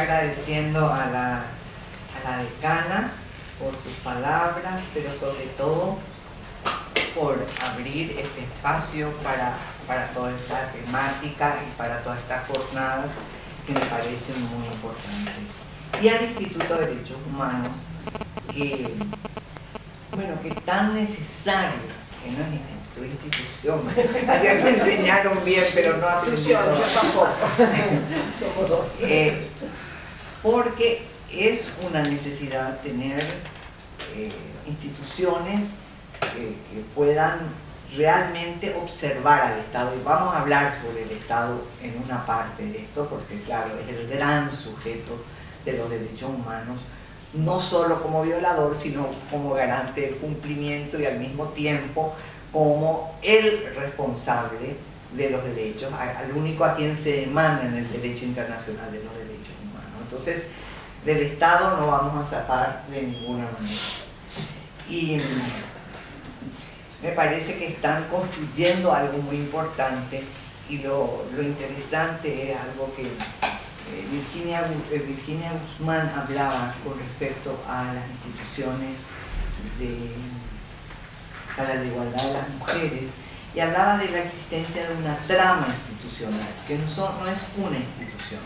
agradeciendo a la decana por sus palabras, pero sobre todo por abrir este espacio para toda esta temática y para todas estas jornadas que me parecen muy importantes. Y al Instituto de Derechos Humanos, que es tan necesario, que no es institución. Ayer me enseñaron bien, pero no aprendí todo. Yo tampoco. Somos dos. Porque es una necesidad tener instituciones que puedan realmente observar al Estado, y vamos a hablar sobre el Estado en una parte de esto, porque claro, es el gran sujeto de los derechos humanos, no solo como violador, sino como garante del cumplimiento y al mismo tiempo como el responsable de los derechos, al único a quien se demanda en el derecho internacional de los derechos humanos. Entonces, del Estado no vamos a zafar de ninguna manera. Y me parece que están construyendo algo muy importante, y lo interesante es algo que Virginia Guzmán hablaba con respecto a las instituciones para la igualdad de las mujeres, y hablaba de la existencia de una trama institucional, que no es una institución,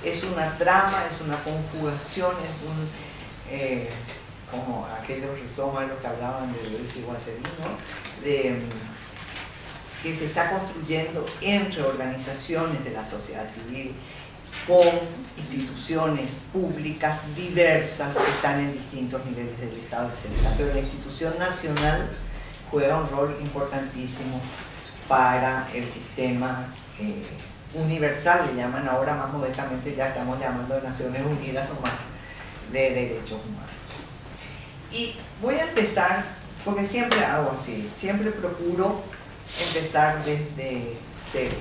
es una trama, es una conjugación, es como aquellos rizómalos que hablaban de Luis Iguacerino, que se está construyendo entre organizaciones de la sociedad civil, con instituciones públicas diversas que están en distintos niveles del Estado, etc. Pero la institución nacional juega un rol importantísimo para el sistema universal, le llaman ahora más modestamente, ya estamos llamando de Naciones Unidas o más, de derechos humanos. Y voy a empezar, porque siempre hago así, siempre procuro empezar desde cero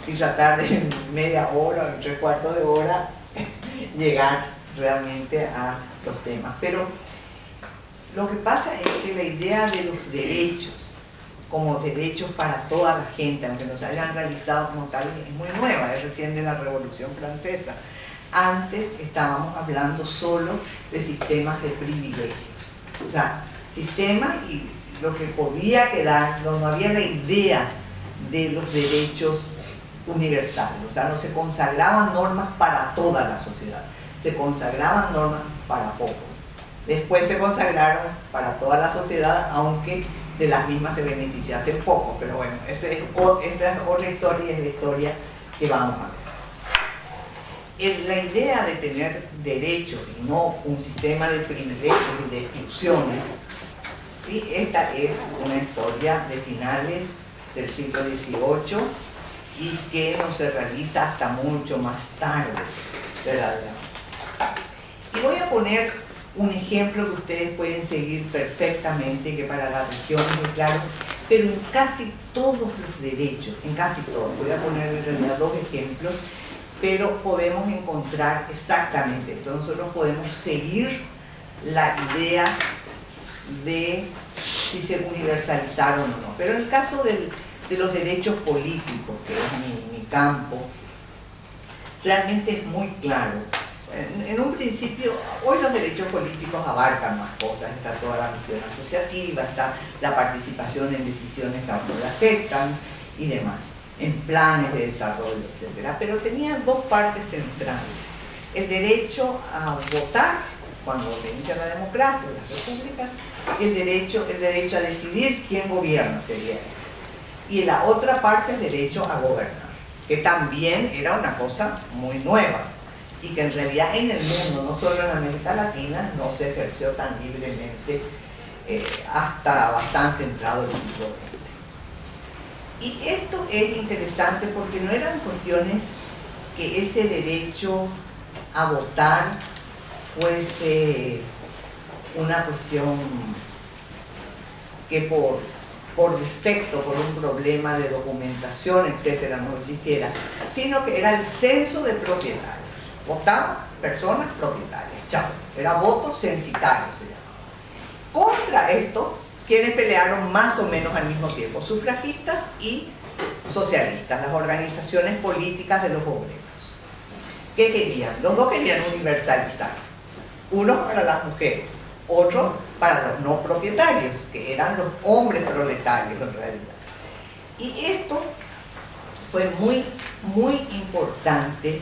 y tratar de en media hora o en 3/4 de hora llegar realmente a los temas. Pero lo que pasa es que la idea de los derechos como derechos para toda la gente, aunque no se hayan realizado como tal, es muy nueva, es recién de la Revolución Francesa. Antes estábamos hablando solo de sistemas de privilegios, o sea, sistemas y lo que podía quedar, no había la idea de los derechos universales, o sea, no se consagraban normas para toda la sociedad, se consagraban normas para pocos. Después se consagraron para toda la sociedad, aunque de las mismas se beneficiasen pocos, pero bueno, esta es otra historia y es la historia que vamos a ver. La idea de tener derechos y no un sistema de privilegios y de exclusiones, ¿sí? Esta es una historia de finales del siglo XVIII y que no se realiza hasta mucho más tarde, verdaderamente. Y voy a poner un ejemplo que ustedes pueden seguir perfectamente, que para la región es muy claro, pero en casi todos los derechos, en casi todos, voy a poner en realidad 2 ejemplos, pero podemos encontrar exactamente esto. Nosotros podemos seguir la idea de si se universalizaron o no. Pero en el caso de los derechos políticos, que es mi campo, realmente es muy claro. En un principio, hoy los derechos políticos abarcan más cosas, está toda la cuestión asociativa, está la participación en decisiones que a uno le afectan y demás, en planes de desarrollo, etc. Pero tenían 2 partes centrales: el derecho a votar, cuando se inicia la democracia o las repúblicas, y el derecho a decidir quién gobierna, sería. Y la otra parte, el derecho a gobernar, que también era una cosa muy nueva, y que en realidad en el mundo, no solo en América Latina, no se ejerció tan libremente hasta bastante entrado el siglo XX. Y esto es interesante porque no eran cuestiones que ese derecho a votar fuese una cuestión que por defecto, por un problema de documentación, etcétera, no existiera, sino que era el censo de propietarios. Votaban personas propietarias, chao, era voto censitario, se llamaba. Contra esto, quienes pelearon más o menos al mismo tiempo, sufragistas y socialistas, las organizaciones políticas de los obreros. ¿Qué querían? Los dos querían universalizar. Uno para las mujeres, otro para los no propietarios, que eran los hombres proletarios en realidad. Y esto fue muy, muy importante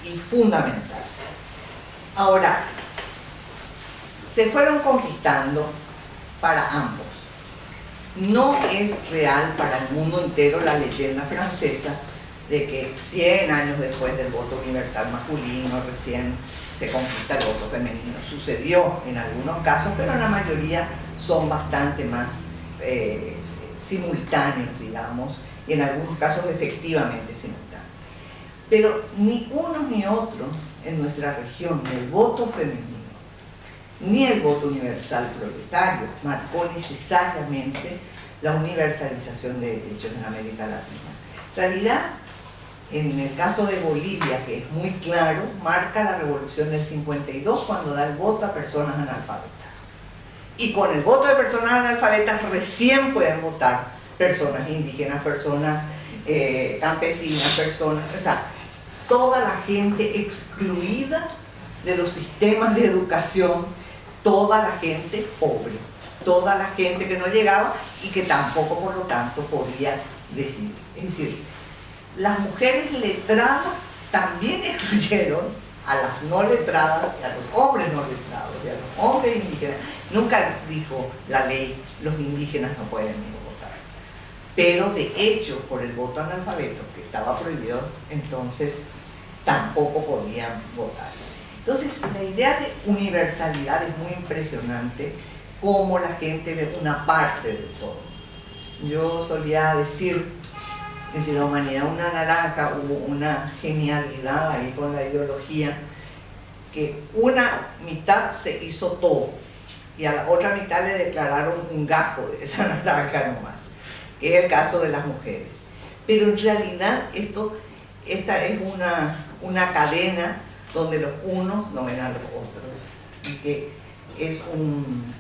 y fundamental. Ahora, se fueron conquistando para ambos. No es real para el mundo entero la leyenda francesa de que 100 años después del voto universal masculino recién se conquista el voto femenino. Sucedió en algunos casos, pero en la mayoría son bastante más simultáneos, digamos, y en algunos casos efectivamente simultáneos. Pero ni uno ni otro en nuestra región, ni el voto femenino, ni el voto universal proletario, marcó necesariamente la universalización de derechos en América Latina. En realidad, en el caso de Bolivia, que es muy claro, marca la revolución del 52 cuando da el voto a personas analfabetas. Y con el voto de personas analfabetas recién pueden votar personas indígenas, personas campesinas, personas, o sea, toda la gente excluida de los sistemas de educación, toda la gente pobre, toda la gente que no llegaba y que tampoco por lo tanto podía decidir. Es decir, las mujeres letradas también excluyeron a las no letradas y a los hombres no letrados y a los hombres indígenas. Nunca dijo la ley, los indígenas no pueden ni votar. Pero de hecho, por el voto analfabeto, que estaba prohibido, entonces tampoco podían votar. Entonces, la idea de universalidad es muy impresionante, como la gente ve una parte de todo. Yo solía decir que si la humanidad una naranja, hubo una genialidad ahí con la ideología, que una mitad se hizo todo y a la otra mitad le declararon un gajo de esa naranja nomás, que es el caso de las mujeres. Pero en realidad esta es una cadena donde los unos no ven a los otros y que es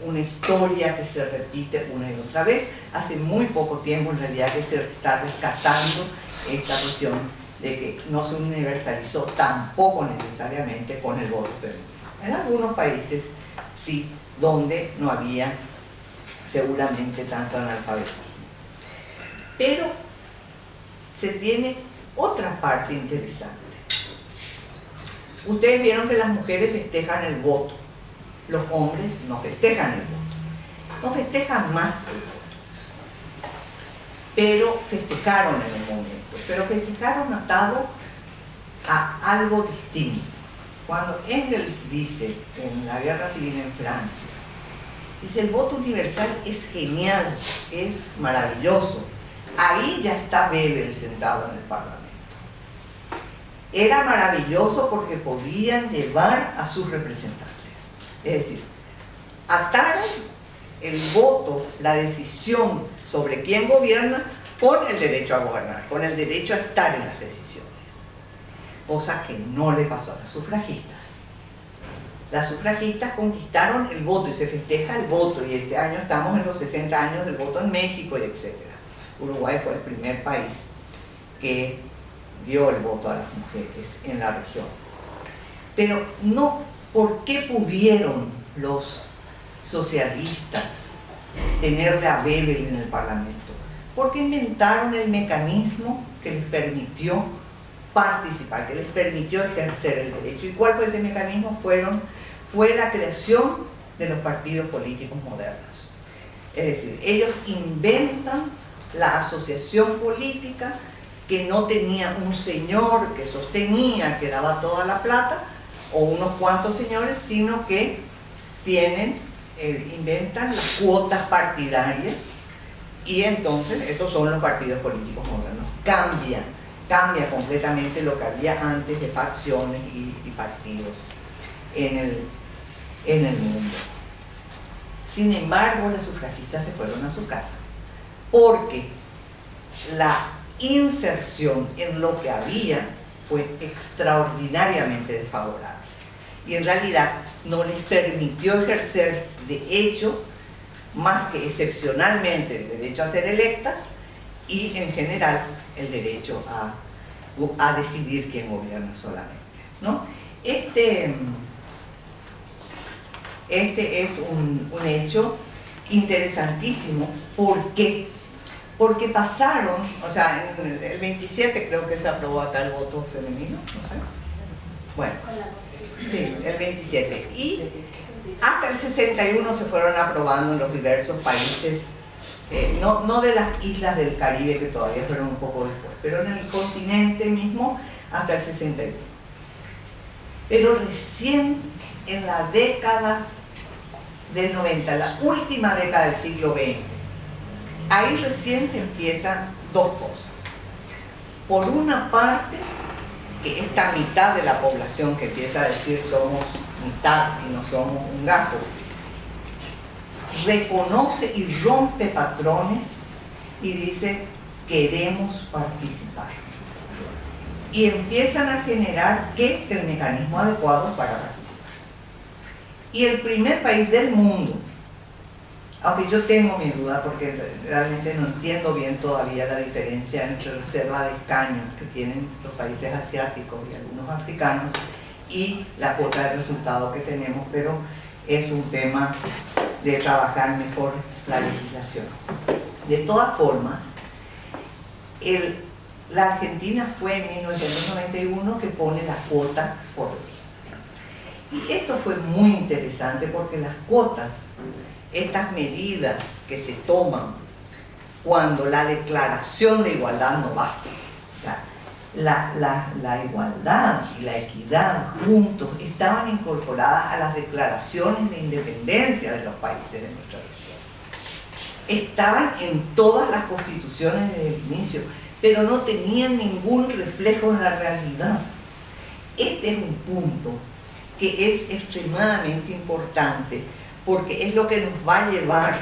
una historia que se repite una y otra vez. Hace muy poco tiempo en realidad que se está rescatando esta cuestión de que no se universalizó tampoco necesariamente con el voto femenino. En algunos países sí, donde no había seguramente tanto analfabetismo. Pero se tiene otra parte interesante. Ustedes vieron que las mujeres festejan el voto, los hombres no festejan el voto, no festejan más el voto, pero festejaron en el momento, pero festejaron atado a algo distinto. Cuando Engels dice en la guerra civil en Francia, dice el voto universal es genial, es maravilloso, ahí ya está Bebel sentado en el Parlamento. Era maravilloso porque podían llevar a sus representantes. Es decir, ataron el voto, la decisión sobre quién gobierna, con el derecho a gobernar, con el derecho a estar en las decisiones. Cosa que no le pasó a las sufragistas. Las sufragistas conquistaron el voto y se festeja el voto, y este año estamos en los 60 años del voto en México y etc. Uruguay fue el primer país que dio el voto a las mujeres en la región. Pero no, ¿por qué pudieron los socialistas tenerle a Bebel en el Parlamento? Porque inventaron el mecanismo que les permitió participar, que les permitió ejercer el derecho. ¿Y cuál fue ese mecanismo? Fue la creación de los partidos políticos modernos. Es decir, ellos inventan la asociación política que no tenía un señor que sostenía, que daba toda la plata, o unos cuantos señores, sino que inventan las cuotas partidarias, y entonces estos son los partidos políticos modernos. Cambia completamente lo que había antes de facciones y partidos en el mundo. Sin embargo, las sufragistas se fueron a su casa, porque la inserción en lo que había fue extraordinariamente desfavorable y en realidad no les permitió ejercer de hecho más que excepcionalmente el derecho a ser electas y en general el derecho a decidir quién gobierna solamente. ¿no? Este es un hecho interesantísimo. ¿Por qué? Porque pasaron, o sea, en el 27 creo que se aprobó acá el voto femenino, no sé. Bueno, sí, el 27. Y hasta el 61 se fueron aprobando en los diversos países, no de las islas del Caribe, que todavía fueron un poco después, pero en el continente mismo hasta el 61. Pero recién en la década del 90, la última década del siglo XX, ahí recién se empiezan dos cosas. Por una parte, que esta mitad de la población que empieza a decir somos mitad y no somos un gajo, reconoce y rompe patrones y dice queremos participar. Y empiezan a generar ¿qué? El mecanismo adecuado para participar. Y el primer país del mundo, aunque yo tengo mi duda porque realmente no entiendo bien todavía la diferencia entre reserva de escaños que tienen los países asiáticos y algunos africanos y la cuota de resultado que tenemos, pero es un tema de trabajar mejor la legislación. De todas formas, la Argentina fue en 1991 que pone la cuota por ley. Y esto fue muy interesante porque las cuotas, estas medidas que se toman cuando la declaración de igualdad no basta, o sea, la igualdad y la equidad juntos estaban incorporadas a las declaraciones de independencia de los países de nuestra región. Estaban en todas las constituciones desde el inicio, pero no tenían ningún reflejo en la realidad. Este es un punto que es extremadamente importante porque es lo que nos va a llevar,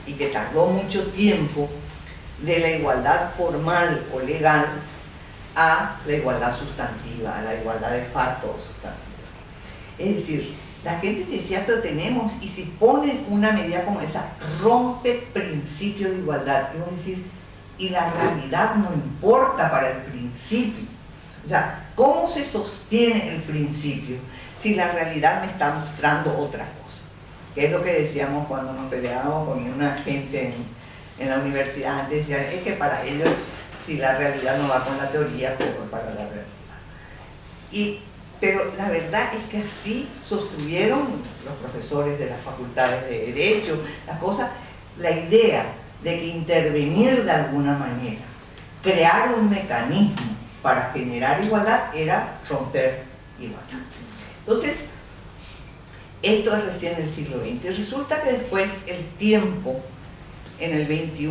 y que tardó mucho tiempo, de la igualdad formal o legal a la igualdad sustantiva, a la igualdad de facto o sustantiva. Es decir, la gente decía, pero tenemos, y si ponen una medida como esa, rompe principio de igualdad. Y vos decís, y la realidad no importa para el principio. O sea, ¿cómo se sostiene el principio si la realidad me está mostrando otra cosa? Que es lo que decíamos cuando nos peleábamos con una gente en la universidad. Antes decían, es que para ellos, si la realidad no va con la teoría, pues para la realidad. Pero la verdad es que así sostuvieron los profesores de las facultades de Derecho, las cosas, la idea de que intervenir de alguna manera, crear un mecanismo para generar igualdad, era romper igualdad. Entonces, esto es recién del siglo XX. Resulta que después el tiempo en el XXI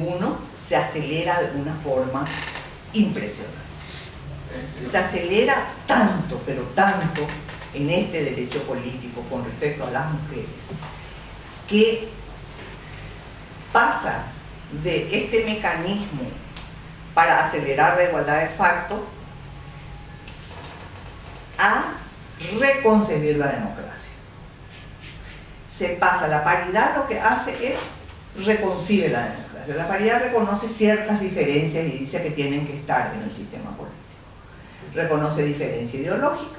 se acelera de una forma impresionante. Se acelera tanto, pero tanto en este derecho político con respecto a las mujeres, que pasa de este mecanismo para acelerar la igualdad de facto a reconcebir la democracia. Se pasa, la paridad lo que hace es reconcibe la democracia. La paridad reconoce ciertas diferencias y dice que tienen que estar en el sistema político. Reconoce diferencia ideológica,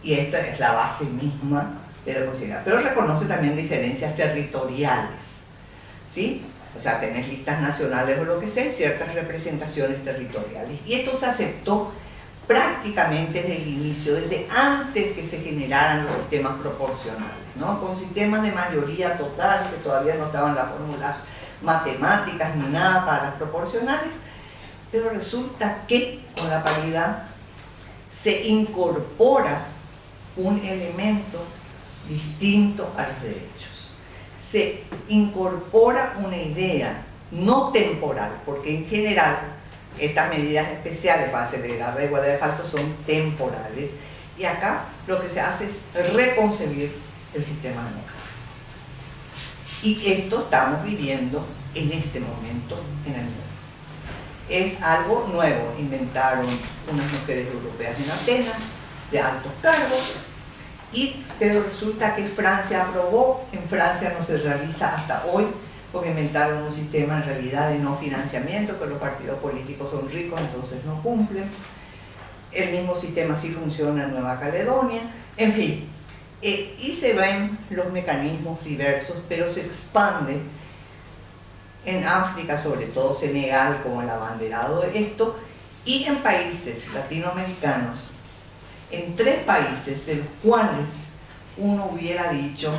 y esta es la base misma de la consideración, pero reconoce también diferencias territoriales, ¿sí? O sea, tenés listas nacionales o lo que sea, ciertas representaciones territoriales. Y esto se aceptó prácticamente desde el inicio, desde antes que se generaran los sistemas proporcionales, ¿no? Con sistemas de mayoría total, que todavía no estaban las fórmulas matemáticas ni nada para las proporcionales, pero resulta que con la paridad se incorpora un elemento distinto a los derechos. Se incorpora una idea no temporal, porque en general estas medidas especiales para acelerar la igualdad de facto son temporales, y acá lo que se hace es reconcebir el sistema democrático. Y esto estamos viviendo en este momento en el mundo. Es algo nuevo, inventaron unas mujeres europeas en Atenas, de altos cargos, pero resulta que Francia aprobó. En Francia no se realiza hasta hoy, porque inventaron un sistema en realidad de no financiamiento, pero los partidos políticos son ricos, entonces no cumplen. El mismo sistema sí funciona en Nueva Caledonia, en fin. Y se ven los mecanismos diversos, pero se expande en África, sobre todo Senegal como el abanderado de esto, y en países latinoamericanos, en 3 países de los cuales uno hubiera dicho,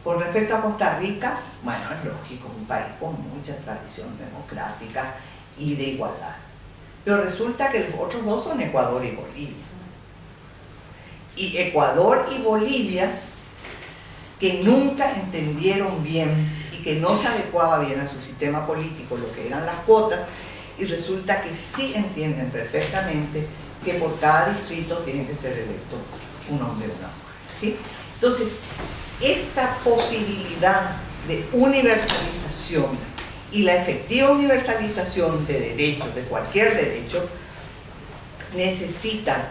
con respecto a Costa Rica, bueno, es lógico, un país con mucha tradición democrática y de igualdad. Pero resulta que los otros 2 son Ecuador y Bolivia. Y Ecuador y Bolivia, que nunca entendieron bien y que no se adecuaba bien a su sistema político lo que eran las cuotas, y resulta que sí entienden perfectamente que por cada distrito tiene que ser electo un hombre o una mujer, ¿sí? Entonces, esta posibilidad de universalización y la efectiva universalización de derechos, de cualquier derecho, necesita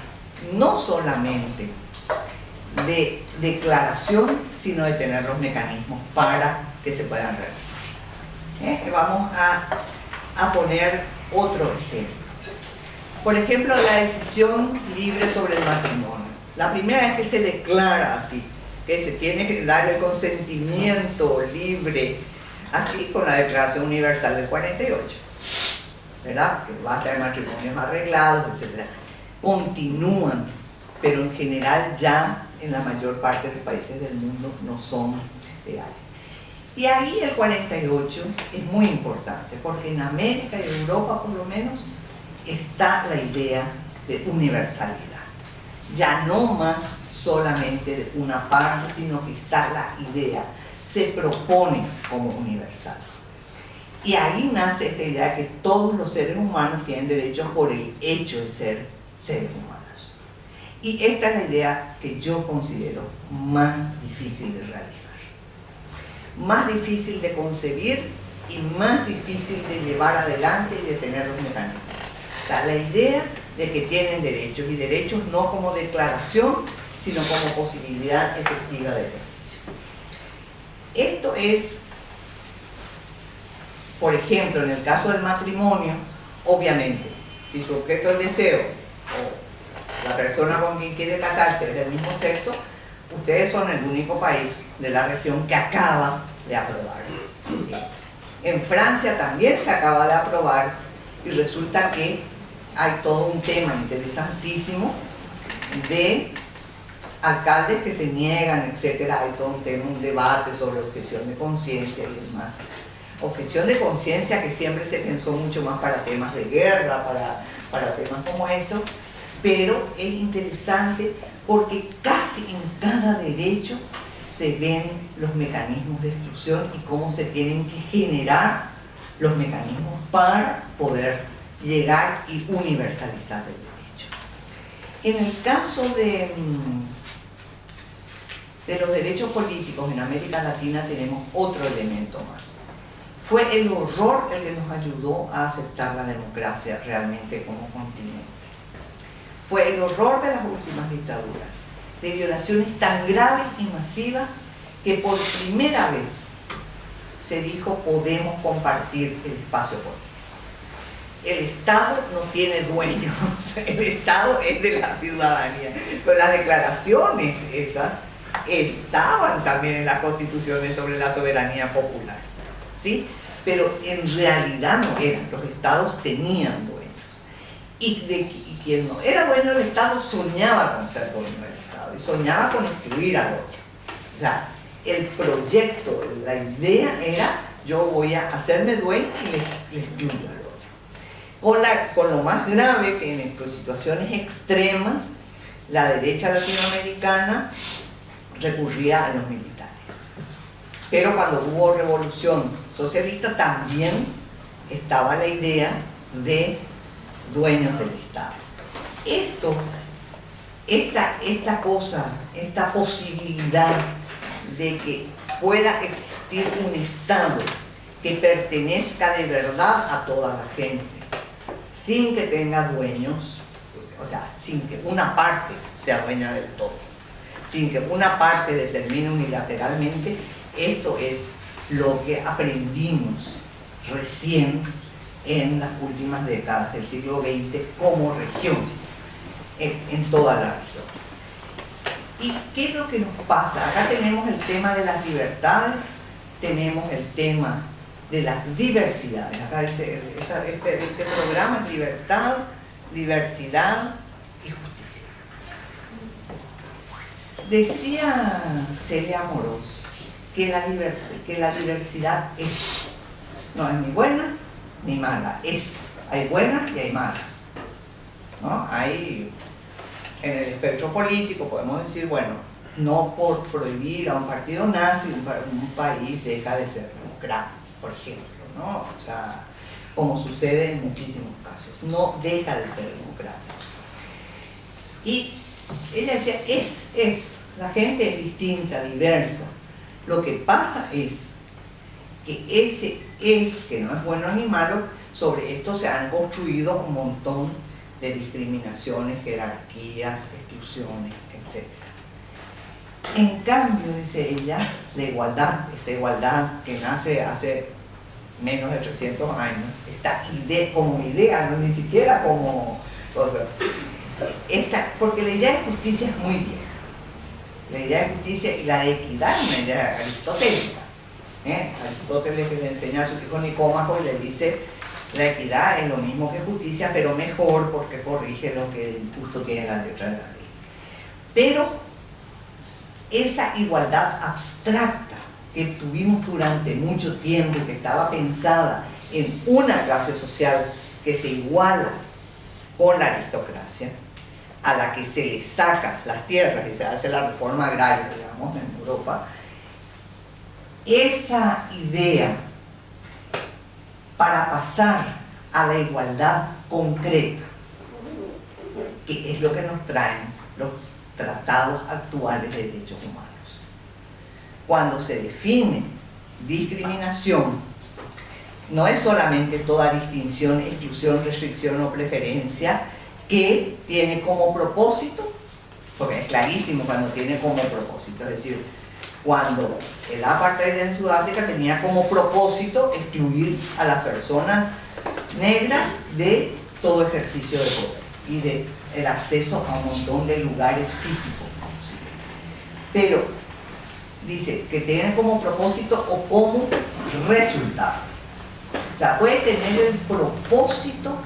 no solamente de declaración, sino de tener los mecanismos para que se puedan realizar. Vamos a poner otro ejemplo. Por ejemplo, la decisión libre sobre el matrimonio. La primera vez que se declara así, que se tiene que dar el consentimiento libre, así con la Declaración Universal del 48, ¿verdad? Que basta de matrimonios arreglados, etc. Continúan, pero en general ya en la mayor parte de los países del mundo no son legales. Y ahí el 48 es muy importante, porque en América y Europa por lo menos está la idea de universalidad. Ya no más solamente de una parte, sino que está la idea, se propone como universal. Y ahí nace esta idea de que todos los seres humanos tienen derechos por el hecho de ser seres humanos. Y esta es la idea que yo considero más difícil de realizar, más difícil de concebir y más difícil de llevar adelante y de tener los mecanismos. O sea, la idea de que tienen derechos, y derechos no como declaración, sino como posibilidad efectiva de ejercicio. Esto es, por ejemplo, en el caso del matrimonio, obviamente, si su objeto es deseo o la persona con quien quiere casarse es del mismo sexo, ustedes son el único país de la región que acaba de aprobar. En Francia también se acaba de aprobar y resulta que hay todo un tema interesantísimo de alcaldes que se niegan, etcétera. Hay todo un tema, un debate sobre objeción de conciencia y demás. Objeción de conciencia que siempre se pensó mucho más para temas de guerra, para temas como eso, pero es interesante porque casi en cada derecho se ven los mecanismos de exclusión y cómo se tienen que generar los mecanismos para poder llegar y universalizar el derecho. En el caso de los derechos políticos en América Latina tenemos otro elemento más. Fue el horror el que nos ayudó a aceptar la democracia realmente como continente. Fue el horror de las últimas dictaduras, de violaciones tan graves y masivas que por primera vez se dijo podemos compartir el espacio político. El Estado no tiene dueños, el Estado es de la ciudadanía, pero las declaraciones esas estaban también en las constituciones sobre la soberanía popular, ¿sí? Pero en realidad no eran, los Estados tenían dueños. Y quien no era dueño del Estado soñaba con ser dueño del Estado y soñaba con excluir al otro. O sea, el proyecto, la idea era yo voy a hacerme dueño y le excluyo al otro. Con lo más grave que en situaciones extremas la derecha latinoamericana recurría a los militares. Pero cuando hubo revolución socialista también estaba la idea de dueños del Estado. Esta posibilidad de que pueda existir un Estado que pertenezca de verdad a toda la gente, sin que tenga dueños, o sea, sin que una parte sea dueña del todo, sin que una parte determine unilateralmente, esto es lo que aprendimos recién en las últimas décadas del siglo XX como región, en toda la región. ¿Y qué es lo que nos pasa? Acá tenemos el tema de las libertades, tenemos el tema de las diversidades. Acá dice, este programa es libertad, diversidad y justicia. Decía Celia Amorós que la diversidad no es ni buena ni mala, hay buenas y hay malas, ¿no? Hay, en el espectro político podemos decir, bueno, no por prohibir a un partido nazi un país deja de ser democrático, por ejemplo, ¿no? O sea, como sucede en muchísimos casos, no deja de ser democrático. Y ella decía, la gente es distinta, diversa. Lo que pasa es que que no es bueno ni malo, sobre esto se han construido un montón de discriminaciones, jerarquías, exclusiones, etc. En cambio, dice ella, la igualdad, esta igualdad que nace hace menos de 300 años, como idea, no ni siquiera como cosa, porque la idea de justicia es muy vieja. La idea de justicia y la de equidad es una idea aristotélica. Aristóteles, que le enseña a su hijo Nicómaco y le dice, la equidad es lo mismo que justicia, pero mejor porque corrige lo que justo tiene la letra de la ley. Pero esa igualdad abstracta que tuvimos durante mucho tiempo, que estaba pensada en una clase social que se iguala con la aristocracia, a la que se le saca las tierras y se hace la reforma agraria, digamos, en Europa, esa idea para pasar a la igualdad concreta, que es lo que nos traen los tratados actuales de derechos humanos. Cuando se define discriminación, no es solamente toda distinción, exclusión, restricción o preferencia que tiene como propósito, porque es clarísimo cuando tiene como propósito, es decir, cuando el apartheid en Sudáfrica tenía como propósito excluir a las personas negras de todo ejercicio de poder y de el acceso a un montón de lugares físicos posibles. Pero dice que tiene como propósito o como resultado. O sea, puede tener el propósito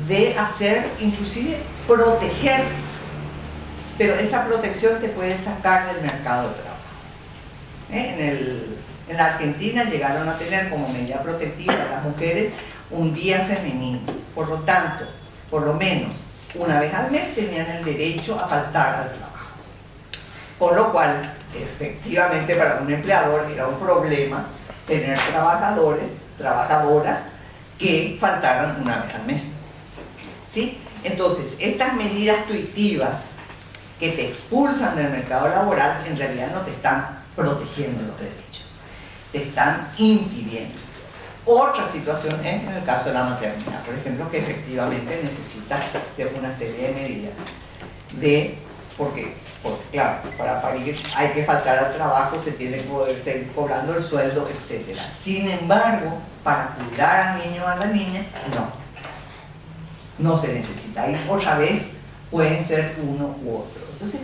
de hacer, inclusive proteger, pero esa protección te puede sacar del mercado de trabajo. En la Argentina llegaron a tener como medida protectiva a las mujeres un día femenino. Por lo tanto, por lo menos una vez al mes tenían el derecho a faltar al trabajo. Con lo cual, efectivamente, para un empleador era un problema tener trabajadoras que faltaran una vez al mes. ¿Sí? Entonces, estas medidas tuitivas que te expulsan del mercado laboral en realidad no te están protegiendo los derechos, te están impidiendo. Otra situación es en el caso de la maternidad, por ejemplo, que efectivamente necesita de una serie de medidas porque claro, para parir hay que faltar al trabajo, se tiene que poder seguir cobrando el sueldo, etc. Sin embargo, para cuidar al niño o a la niña, no se necesita. Y otra vez pueden ser uno u otro. Entonces,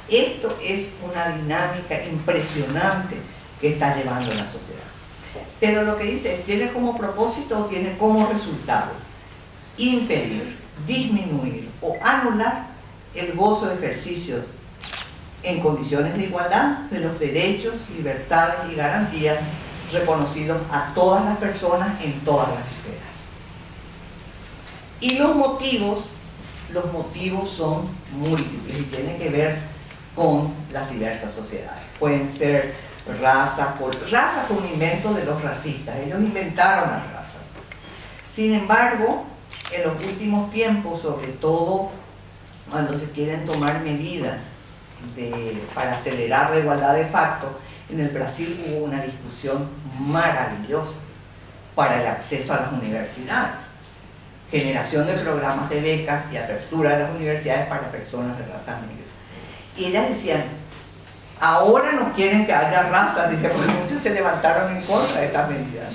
esto es una dinámica impresionante que está llevando la sociedad. Pero lo que dice, ¿tiene como propósito o tiene como resultado impedir, disminuir o anular el gozo de ejercicio en condiciones de igualdad de los derechos, libertades y garantías reconocidos a todas las personas en todas las esferas? Y los motivos son múltiples y tienen que ver con las diversas sociedades. Pueden ser raza fue un invento de los racistas, ellos inventaron las razas. Sin embargo, en los últimos tiempos, sobre todo cuando se quieren tomar medidas para acelerar la igualdad de facto, en el Brasil hubo una discusión maravillosa para el acceso a las universidades, generación de programas de becas y apertura de las universidades para personas de raza negra. Y ellas decían, ahora no quieren que haya razas, dice, porque muchos se levantaron en contra de estas medidas.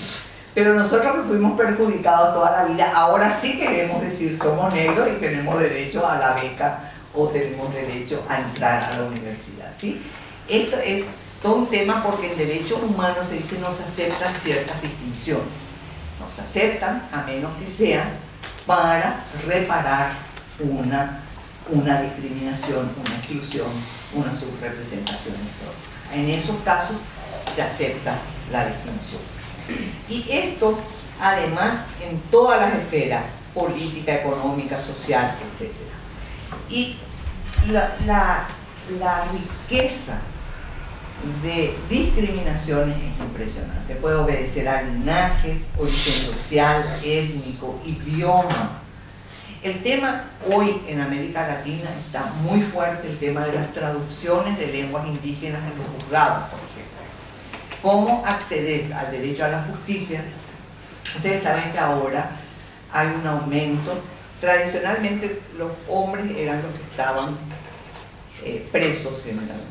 Pero nosotros que fuimos perjudicados toda la vida, ahora sí queremos decir somos negros y tenemos derecho a la beca o tenemos derecho a entrar a la universidad, ¿sí? Esto es todo un tema porque en derechos humanos se dice no se aceptan ciertas distinciones. No se aceptan a menos que sean para reparar una discriminación, una exclusión, una subrepresentación histórica. En esos casos se acepta la distinción. Y esto, además, en todas las esferas, política, económica, social, etc. Y la riqueza de discriminaciones es impresionante. Puede obedecer a linajes, origen social, étnico, idioma. El tema hoy en América Latina está muy fuerte, el tema de las traducciones de lenguas indígenas en los juzgados, por ejemplo. ¿Cómo accedes al derecho a la justicia? Ustedes saben que ahora hay un aumento. Tradicionalmente los hombres eran los que estaban presos generalmente.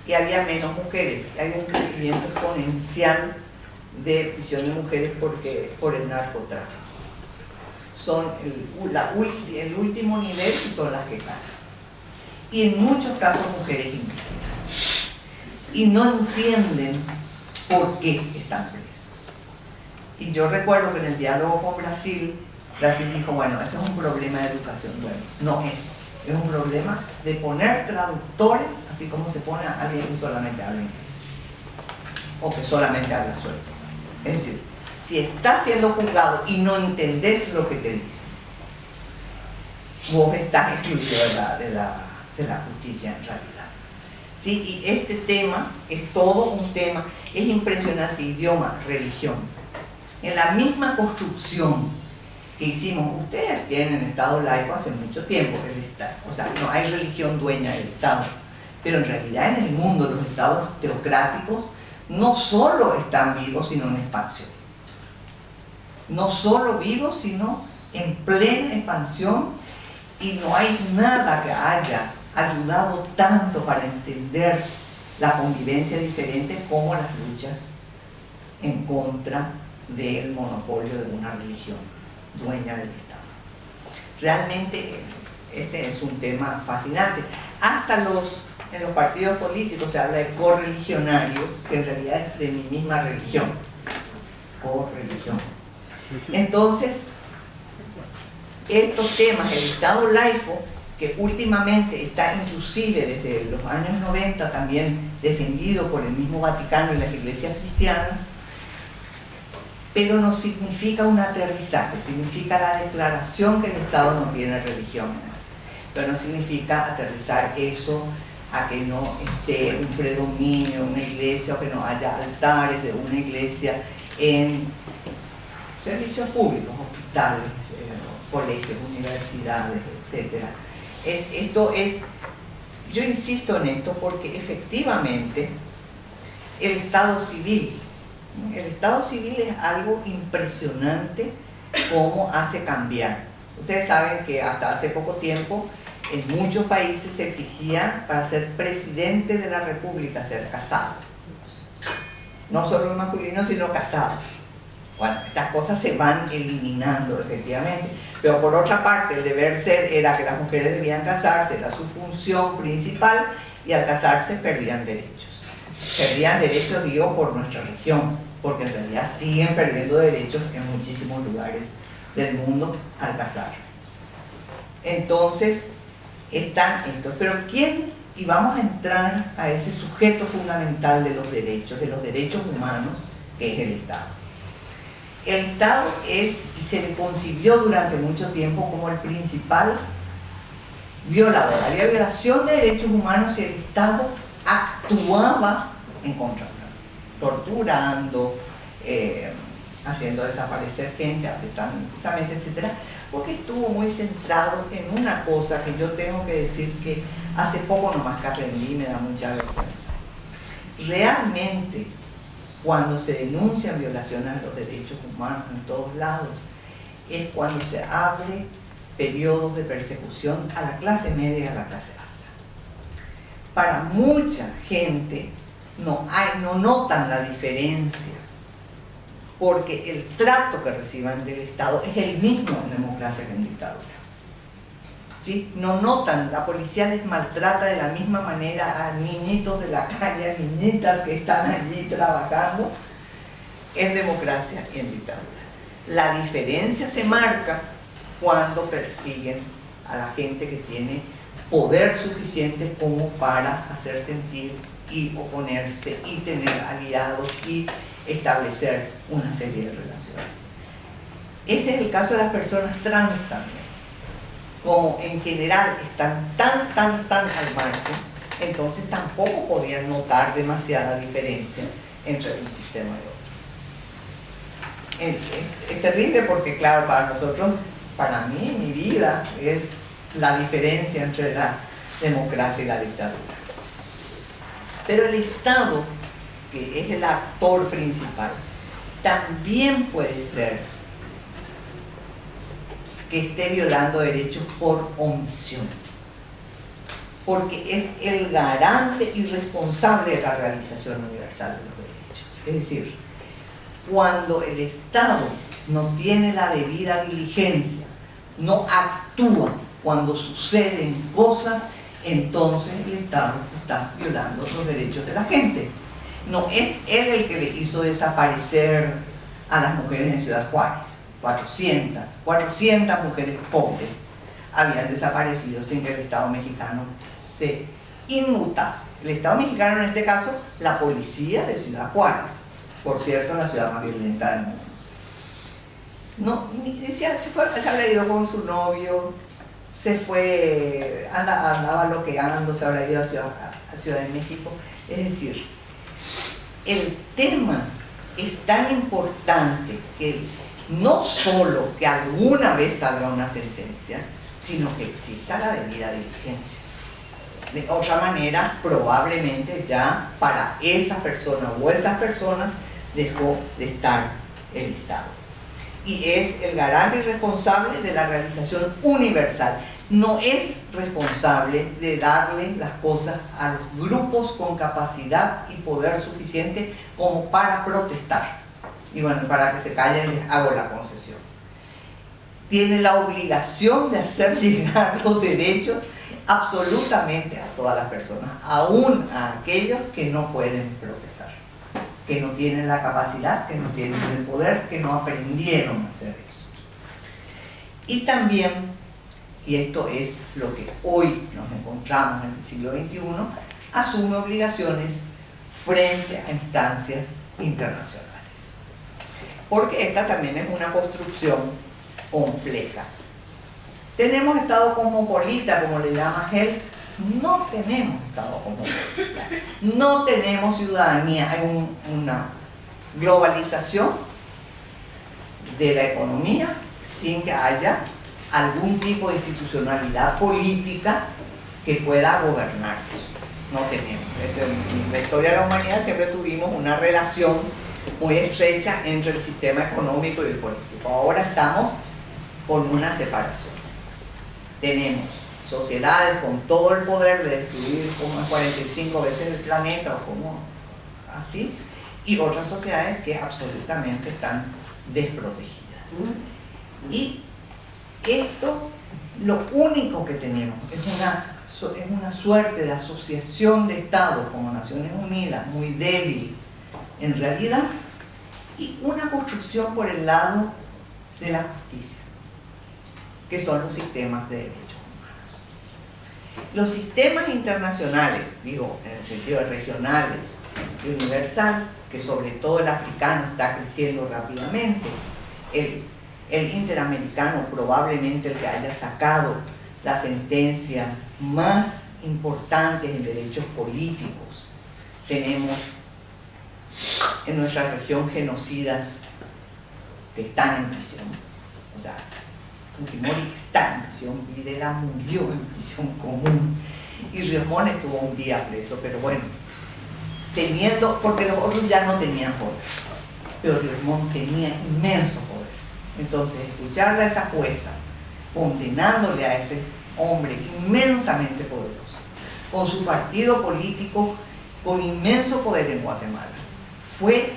Y había menos mujeres. Hay un crecimiento exponencial de prisión de mujeres por el narcotráfico. Son el último nivel y son las que caen. Y en muchos casos mujeres indígenas. Y no entienden por qué están presas. Y yo recuerdo que en el diálogo con Brasil dijo, bueno, este es un problema de educación. Bueno, no es un problema de poner traductores, así como se pone a alguien que solamente habla inglés o que solamente habla suelto. Es decir, si estás siendo juzgado y no entendés lo que te dicen, vos estás excluido de la justicia en realidad. ¿Sí? Y este tema es todo un tema, es impresionante, idioma, religión. En la misma construcción que hicimos, ustedes tienen Estado laico hace mucho tiempo, o sea, no hay religión dueña del Estado, pero en realidad en el mundo los estados teocráticos no solo están vivos, sino en expansión. No solo vivos, sino en plena expansión, y no hay nada que haya ayudado tanto para entender la convivencia diferente como las luchas en contra del monopolio de una religión dueña del Estado. Realmente este es un tema fascinante. Hasta en los partidos políticos se habla de correligionario, que en realidad es de mi misma religión. Correligión. Entonces, estos temas, el Estado laico, que últimamente está inclusive desde los años 90 también defendido por el mismo Vaticano y las iglesias cristianas, pero no significa un aterrizaje, significa la declaración que el Estado no tiene religión más, pero no significa aterrizar eso a que no esté un predominio en una iglesia o que no haya altares de una iglesia en servicios públicos, hospitales, colegios, universidades, etc. Yo insisto en esto porque efectivamente el Estado civil es algo impresionante cómo hace cambiar. Ustedes saben que hasta hace poco tiempo en muchos países se exigía para ser presidente de la república ser casado. No solo masculino, sino casado. Bueno, estas cosas se van eliminando efectivamente, pero por otra parte el deber ser era que las mujeres debían casarse, era su función principal, y al casarse perdían derechos. Perdían derechos, digo, por nuestra región, porque en realidad siguen perdiendo derechos en muchísimos lugares del mundo al casarse. Entonces, están estos. Pero ¿quién? Y vamos a entrar a ese sujeto fundamental de los derechos humanos, que es el Estado. El Estado es, y se le concibió durante mucho tiempo como el principal violador. Había violación de derechos humanos y el Estado actuaba en contra, torturando, haciendo desaparecer gente, apresando injustamente, etc. Porque estuvo muy centrado en una cosa que yo tengo que decir que hace poco nomás que aprendí y me da mucha vergüenza. Realmente, cuando se denuncian violaciones a los derechos humanos en todos lados, es cuando se abre periodos de persecución a la clase media y a la clase alta. Para mucha gente no notan la diferencia, porque el trato que reciban del Estado es el mismo en democracia que en dictadura. ¿Sí? No notan, la policía les maltrata de la misma manera a niñitos de la calle, a niñitas que están allí trabajando en democracia y en dictadura. La diferencia se marca cuando persiguen a la gente que tiene poder suficiente como para hacer sentir y oponerse y tener aliados y establecer una serie de relaciones. Ese es el caso de las personas trans también. Como en general están tan al margen, entonces tampoco podían notar demasiada diferencia entre un sistema y otro. Es terrible porque, claro, para nosotros, para mí, mi vida es la diferencia entre la democracia y la dictadura. Pero el Estado, que es el actor principal, también puede ser que esté violando derechos por omisión, porque es el garante y responsable de la realización universal de los derechos. Es decir, cuando el Estado no tiene la debida diligencia, no actúa cuando suceden cosas, entonces el Estado está violando los derechos de la gente. No es él el que le hizo desaparecer a las mujeres en Ciudad Juárez. 400 mujeres pobres habían desaparecido sin que el Estado mexicano se inmutase. El Estado mexicano, en este caso, la policía de Ciudad Juárez, por cierto, la ciudad más violenta del mundo. No, se habrá ido con su novio, se fue, andaba loqueando, se habrá ido a Ciudad de México. Es decir, el tema es tan importante que no solo que alguna vez salga una sentencia, sino que exista la debida diligencia. De otra manera, probablemente ya para esa persona o esas personas dejó de estar el Estado. Y es el garante y responsable de la realización universal. No es responsable de darle las cosas a los grupos con capacidad y poder suficiente como para protestar. Y bueno, para que se callen les hago la concesión. Tiene la obligación de hacer llegar los derechos absolutamente a todas las personas, aún a aquellos que no pueden protestar, que no tienen la capacidad, que no tienen el poder, que no aprendieron a hacer eso. Y también, y esto es lo que hoy nos encontramos en el siglo XXI, asume obligaciones frente a instancias internacionales. Porque esta también es una construcción compleja. ¿Tenemos Estado cosmopolita, como le llama él? No tenemos Estado cosmopolita. No tenemos ciudadanía. Hay una globalización de la economía sin que haya algún tipo de institucionalidad política que pueda gobernar eso. No tenemos. En la historia de la humanidad siempre tuvimos una relación muy estrecha entre el sistema económico y el político. Ahora estamos con una separación. Tenemos sociedades con todo el poder de destruir como 45 veces el planeta o como así, y otras sociedades que absolutamente están desprotegidas. Y esto, lo único que tenemos es una suerte de asociación de estados como Naciones Unidas, muy débil en realidad, y una construcción por el lado de la justicia, que son los sistemas de derechos humanos. Los sistemas internacionales, digo, en el sentido de regionales y universal, que sobre todo el africano está creciendo rápidamente, el interamericano probablemente el que haya sacado las sentencias más importantes en derechos políticos. Tenemos en nuestra región genocidas que están en prisión, o sea, Fujimori está en prisión, Videla murió en prisión común y Ríos Montt estuvo un día preso, pero bueno, porque los otros ya no tenían poder, pero Ríos Montt tenía inmenso poder. Entonces, escucharle a esa jueza condenándole a ese hombre inmensamente poderoso, con su partido político con inmenso poder en Guatemala, fue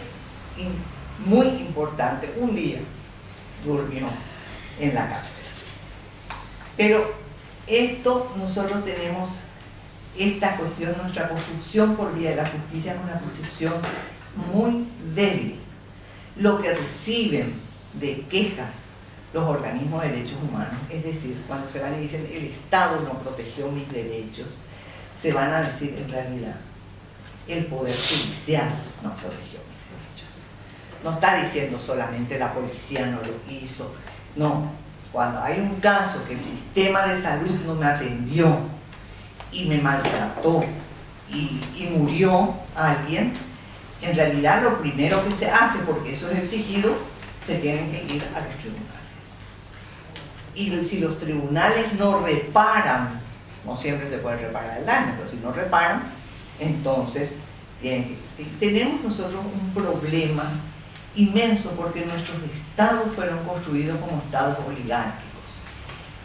muy importante, un día durmió en la cárcel. Pero esto, nosotros tenemos esta cuestión, nuestra construcción por vía de la justicia es una construcción muy débil. Lo que reciben de quejas los organismos de derechos humanos, es decir, cuando se van y dicen el Estado no protegió mis derechos, se van a decir en realidad el Poder Judicial no protegió mis derechos. No está diciendo solamente la policía no lo hizo, no. Cuando hay un caso que el sistema de salud no me atendió y me maltrató y murió alguien, en realidad lo primero que se hace, porque eso es exigido, se tienen que ir a los tribunales. Y si los tribunales no reparan, no siempre se puede reparar el daño, pero si no reparan, entonces tenemos nosotros un problema inmenso, porque nuestros estados fueron construidos como estados oligárquicos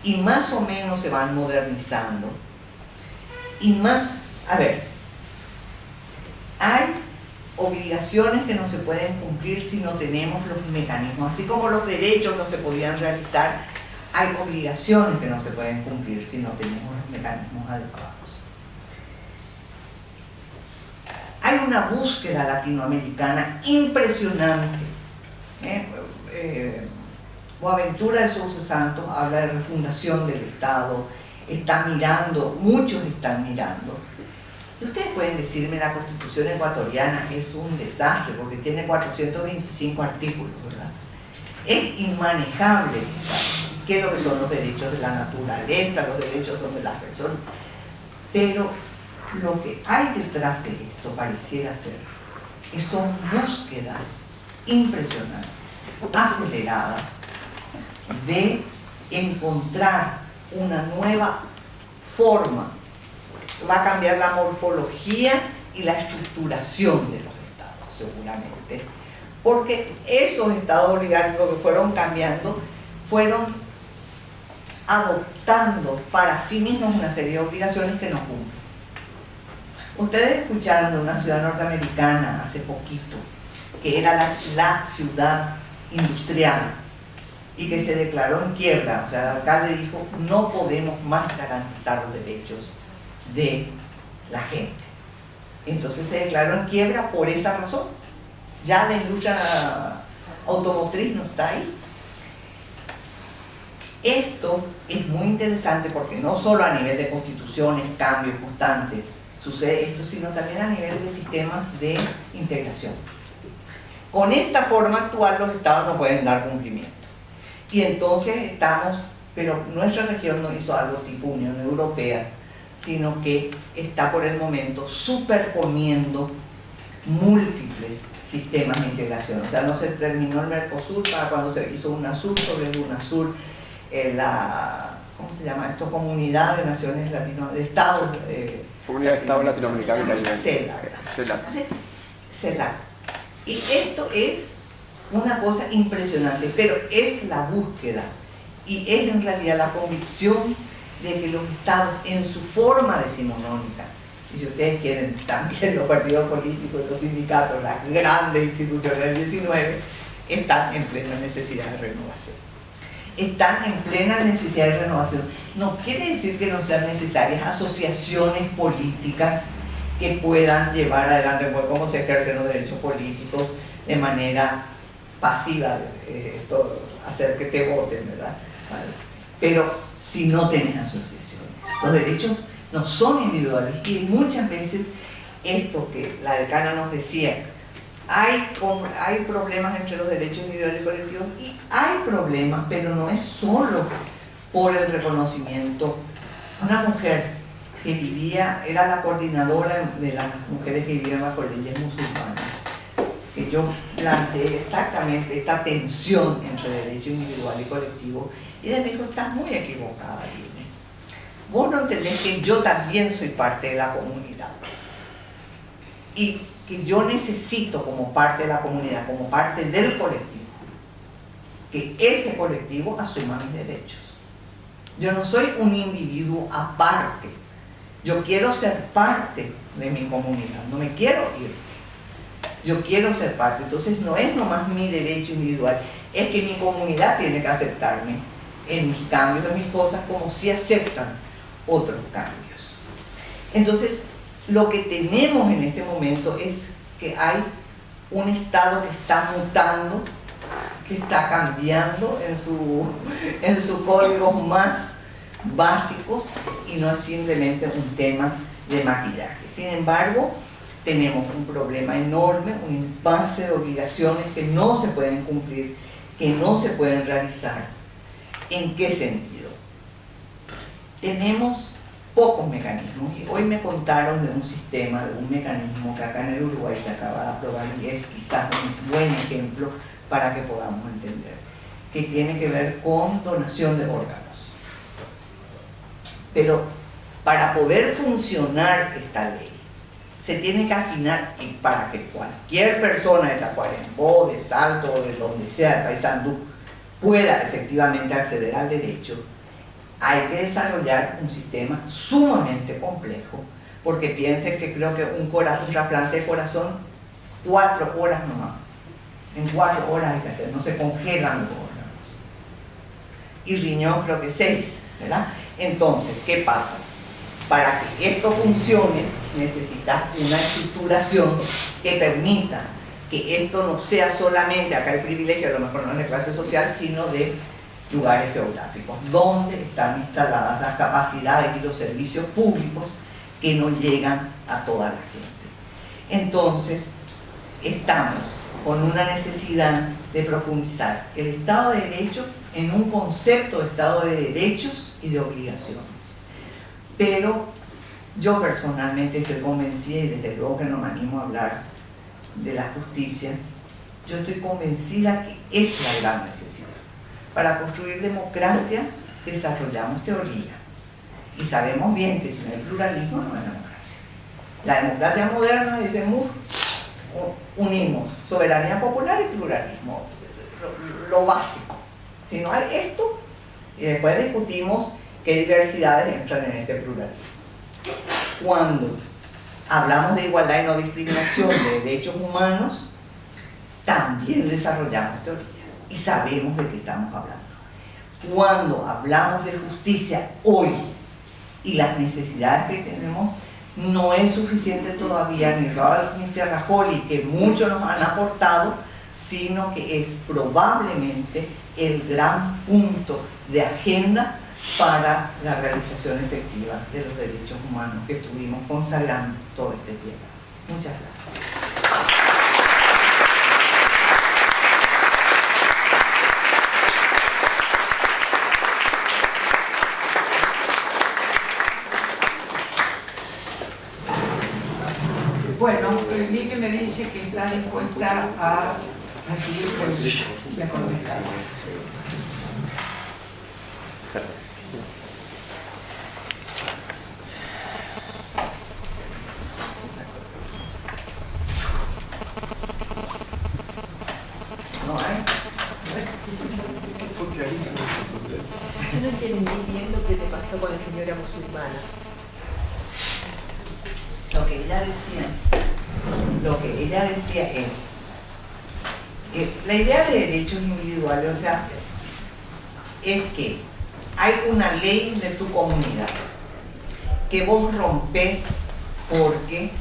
y más o menos se van modernizando y más, a ver, hay obligaciones que no se pueden cumplir si no tenemos los mecanismos, así como los derechos no se podían realizar, hay obligaciones que no se pueden cumplir si no tenemos los mecanismos adecuados. Hay una búsqueda latinoamericana impresionante. Boaventura de Sousa Santos habla de refundación del Estado, está mirando, muchos están mirando. Y ustedes pueden decirme, la Constitución ecuatoriana es un desastre porque tiene 425 artículos, ¿verdad? Es inmanejable, ¿sabes? ¿Qué es lo que son los derechos de la naturaleza? Los derechos son de las personas. Pero lo que hay detrás de esto pareciera ser que son búsquedas impresionantes, aceleradas, de encontrar una nueva forma. Va a cambiar la morfología y la estructuración de los estados, seguramente, porque esos estados oligárquicos que fueron cambiando, fueron adoptando para sí mismos una serie de obligaciones que no cumplen. Ustedes escucharon de una ciudad norteamericana hace poquito, que era la ciudad industrial y que se declaró en quiebra. O sea, el alcalde dijo, no podemos más garantizar los derechos de la gente. Entonces se declaró en quiebra por esa razón. Ya la industria automotriz no está ahí. Esto es muy interesante porque no solo a nivel de constituciones, cambios constantes, sucede esto, sino también a nivel de sistemas de integración. Con esta forma actual los estados no pueden dar cumplimiento. Y entonces estamos, pero nuestra región no hizo algo tipo Unión Europea, sino que está por el momento superponiendo múltiples sistemas de integración. O sea, no se terminó el Mercosur para cuando se hizo UNASUR sobre el UNASUR, ¿cómo se llama esto? Comunidad de Naciones Latinoamericanas, de Estados... Comunidad de Estados Latinoamericanos y Caribeños. CELAC. Y esto es una cosa impresionante, pero es la búsqueda y es en realidad la convicción de que los estados en su forma decimonónica, y si ustedes quieren también los partidos políticos, los sindicatos, las grandes instituciones del 19, están en plena necesidad de renovación. Están en plena necesidad de renovación. No quiere decir que no sean necesarias asociaciones políticas que puedan llevar adelante, pues, cómo se ejercen los derechos políticos de manera pasiva, hacer que te voten, ¿verdad? Vale. Pero si no tenés asociaciones, los derechos no son individuales y muchas veces esto que la decana nos decía, hay problemas entre los derechos individuales y colectivos, y hay problemas, pero no es solo por el reconocimiento. Una mujer que vivía, era la coordinadora de las mujeres que vivían bajo leyes musulmanas, que yo planteé exactamente esta tensión entre derecho individual y colectivo, y ella me dijo, estás muy equivocada, Irene. Vos no entendés que yo también soy parte de la comunidad y que yo necesito, como parte de la comunidad, como parte del colectivo, que ese colectivo asuma mis derechos. Yo no soy un individuo aparte, yo quiero ser parte de mi comunidad, no me quiero ir. yo quiero ser parte. Entonces no es nomás mi derecho individual, es que mi comunidad tiene que aceptarme en mis cambios, en mis cosas, como si aceptan otros cambios. Entonces, lo que tenemos en este momento es que hay un Estado que está mutando, que está cambiando en sus códigos más básicos, y no es simplemente un tema de maquillaje. Sin embargo, tenemos un problema enorme, un impasse de obligaciones que no se pueden cumplir, que no se pueden realizar. ¿En qué sentido? Tenemos pocos mecanismos, y hoy me contaron de un sistema, de un mecanismo que acá en el Uruguay se acaba de aprobar y es quizás un buen ejemplo para que podamos entender, que tiene que ver con donación de órganos. Pero para poder funcionar esta ley, se tiene que afinar, y para que cualquier persona de Tacuarembó, de Salto, o de donde sea, de Paysandú, pueda efectivamente acceder al derecho, hay que desarrollar un sistema sumamente complejo, porque piensen que creo que un trasplante de corazón, 4 horas nomás. En 4 horas hay que hacer, no se congelan los órganos. Y riñón creo que 6, ¿verdad? Entonces, ¿qué pasa? Para que esto funcione, necesitas una estructuración que permita que esto no sea solamente, acá el privilegio a lo mejor no es de clase social, sino de lugares geográficos, donde están instaladas las capacidades y los servicios públicos que no llegan a toda la gente. Entonces, estamos con una necesidad de profundizar el Estado de Derecho en un concepto de Estado de derechos y de obligaciones. Pero yo personalmente estoy convencida, y desde luego que no me animo a hablar de la justicia, yo estoy convencida que es la gran necesidad. Para construir democracia desarrollamos teoría, y sabemos bien que sin el pluralismo no hay democracia. La democracia moderna dice, unimos soberanía popular y pluralismo, lo básico. Si no hay esto, y después discutimos qué diversidades entran en este pluralismo. Cuando hablamos de igualdad y no discriminación, de derechos humanos, también desarrollamos teoría y sabemos de qué estamos hablando. Cuando hablamos de justicia hoy y las necesidades que tenemos, no es suficiente todavía ni Ralph ni Ferrajoli, que muchos nos han aportado, sino que es probablemente el gran punto de agenda para la realización efectiva de los derechos humanos que estuvimos consagrando todo este tiempo. Muchas gracias. Bueno, Lique me dice que está dispuesta a seguir con la comentarios. ¿No hay? Fue clarísimo. Yo no entendí bien lo que te pasó con la señora musulmana. Lo que ella decía es que la idea de derechos individuales, o sea, es que hay una ley de tu comunidad que vos rompes porque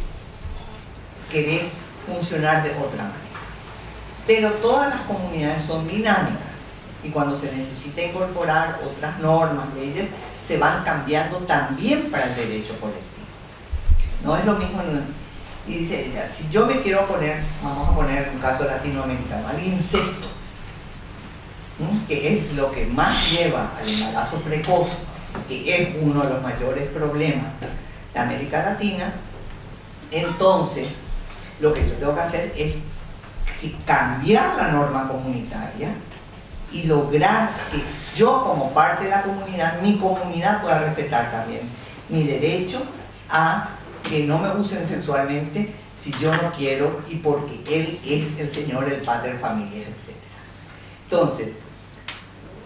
querés funcionar de otra manera. Pero todas las comunidades son dinámicas y cuando se necesita incorporar otras normas, leyes, se van cambiando también para el derecho colectivo. No es lo mismo. Y dice ella, si yo me quiero oponer, vamos a poner un caso latinoamericano, al incesto, que es lo que más lleva al embarazo precoz, que es uno de los mayores problemas de América Latina, entonces lo que yo tengo que hacer es cambiar la norma comunitaria y lograr que yo, como parte de la comunidad, mi comunidad pueda respetar también mi derecho a que no me usen sexualmente si yo no quiero y porque él es el señor, el padre, familiar, etc. Entonces,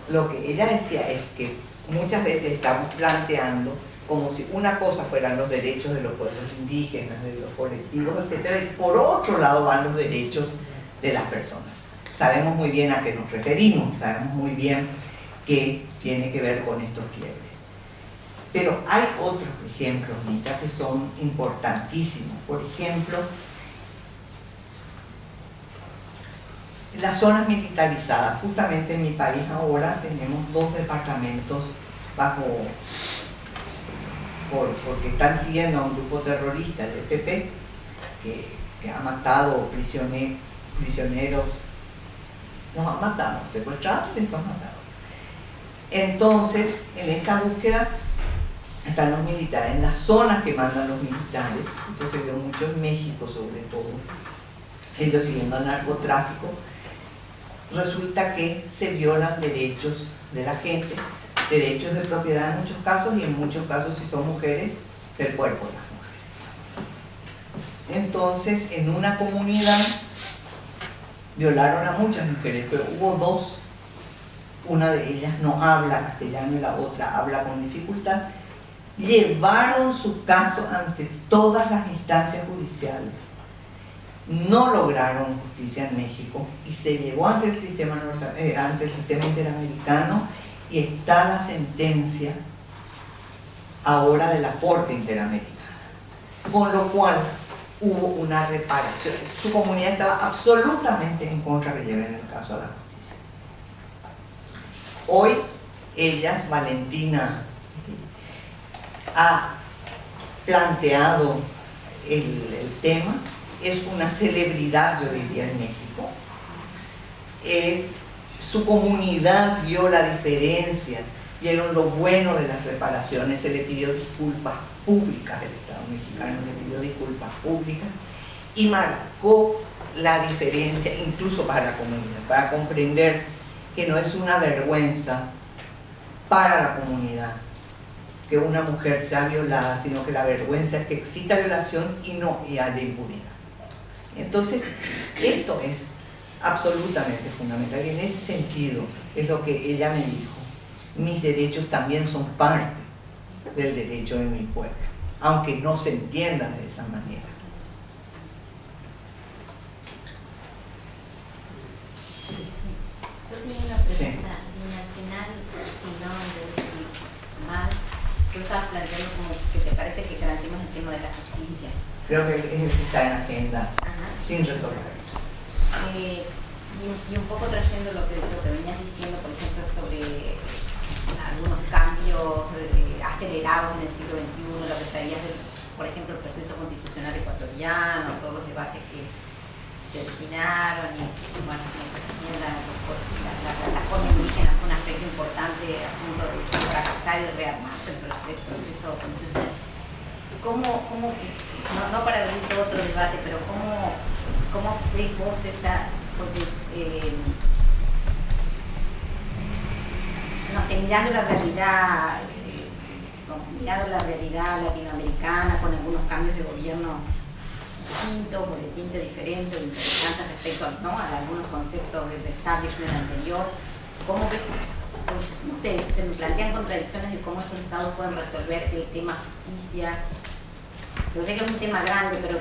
lo que ella decía es que muchas veces estamos planteando como si una cosa fueran los derechos de los pueblos indígenas, de los colectivos, etc. Y por otro lado van los derechos de las personas. Sabemos muy bien a qué nos referimos, sabemos muy bien qué tiene que ver con estos quiebres. Pero hay otros ejemplos, Nita, que son importantísimos. Por ejemplo, las zonas militarizadas. Justamente en mi país ahora tenemos 2 departamentos porque están siguiendo a un grupo terrorista del PP que ha matado prisioneros, los ha matado, secuestrados y los ha matado. Entonces, en esta búsqueda están los militares, en las zonas que mandan los militares. Esto se vio mucho en México sobre todo, ellos siguiendo al narcotráfico. Resulta que se violan derechos de la gente, derechos de propiedad en muchos casos, y en muchos casos, si son mujeres, del cuerpo de las mujeres. Entonces, en una comunidad violaron a muchas mujeres, pero hubo 2, una de ellas no habla castellano y la otra habla con dificultad. Llevaron su caso ante todas las instancias judiciales, no lograron justicia en México y se llevó ante el sistema interamericano, y está la sentencia ahora de la Corte Interamericana, con lo cual hubo una reparación. Su comunidad estaba absolutamente en contra de llevar el caso a la justicia. Hoy ellas, Valentina ha planteado el tema, es una celebridad, yo diría, en México. Su comunidad vio la diferencia, vieron lo bueno de las reparaciones, se le pidió disculpas públicas, el Estado mexicano le pidió disculpas públicas y marcó la diferencia incluso para la comunidad, para comprender que no es una vergüenza para la comunidad que una mujer sea violada, sino que la vergüenza es que exista violación y haya impunidad. Entonces, esto es absolutamente fundamental, y en ese sentido es lo que ella me dijo: mis derechos también son parte del derecho de mi pueblo, aunque no se entienda de esa manera. Yo tenía una pregunta, y al final, si no entendí mal, tú estabas planteando como que te parece que garantemos el tema de la justicia. Creo que es el que está en la agenda. Ajá. Sin resolver. Y un poco trayendo lo que venías diciendo, por ejemplo, sobre algunos cambios acelerados en el siglo XXI, lo que traías por ejemplo, el proceso constitucional ecuatoriano, todos los debates que se originaron, y bueno, también la forma indígena fue un aspecto importante a punto de fracasar y rearmarse el proceso constitucional. No para abrir todo otro debate, pero ¿cómo ves vos esa? Porque, no sé, mirando la realidad latinoamericana, con algunos cambios de gobierno distintos o de tinte diferente, interesantes respecto a algunos conceptos del establishment anterior, ¿cómo ves? No sé, se me plantean contradicciones de cómo esos estados pueden resolver el tema justicia. Yo sé que es un tema grande, pero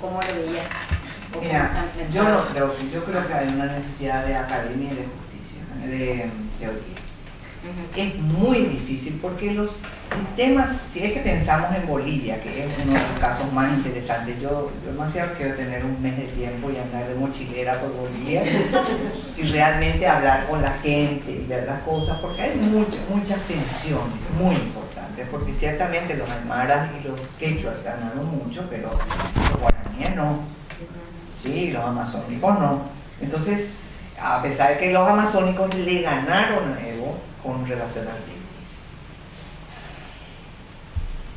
¿cómo lo veías? Mira, yo creo que hay una necesidad de academia y de justicia, de teoría. Es muy difícil porque los sistemas, si es que pensamos en Bolivia, que es uno de los casos más interesantes, yo demasiado quiero tener un mes de tiempo y andar de mochilera por Bolivia y realmente hablar con la gente y ver las cosas, porque hay muchas tensiones muy importantes, porque ciertamente los aymaras y los quechuas ganaron mucho, pero los guaraníes no, sí, los amazónicos no. Entonces, a pesar de que los amazónicos le ganaron a Evo con relación al indígena,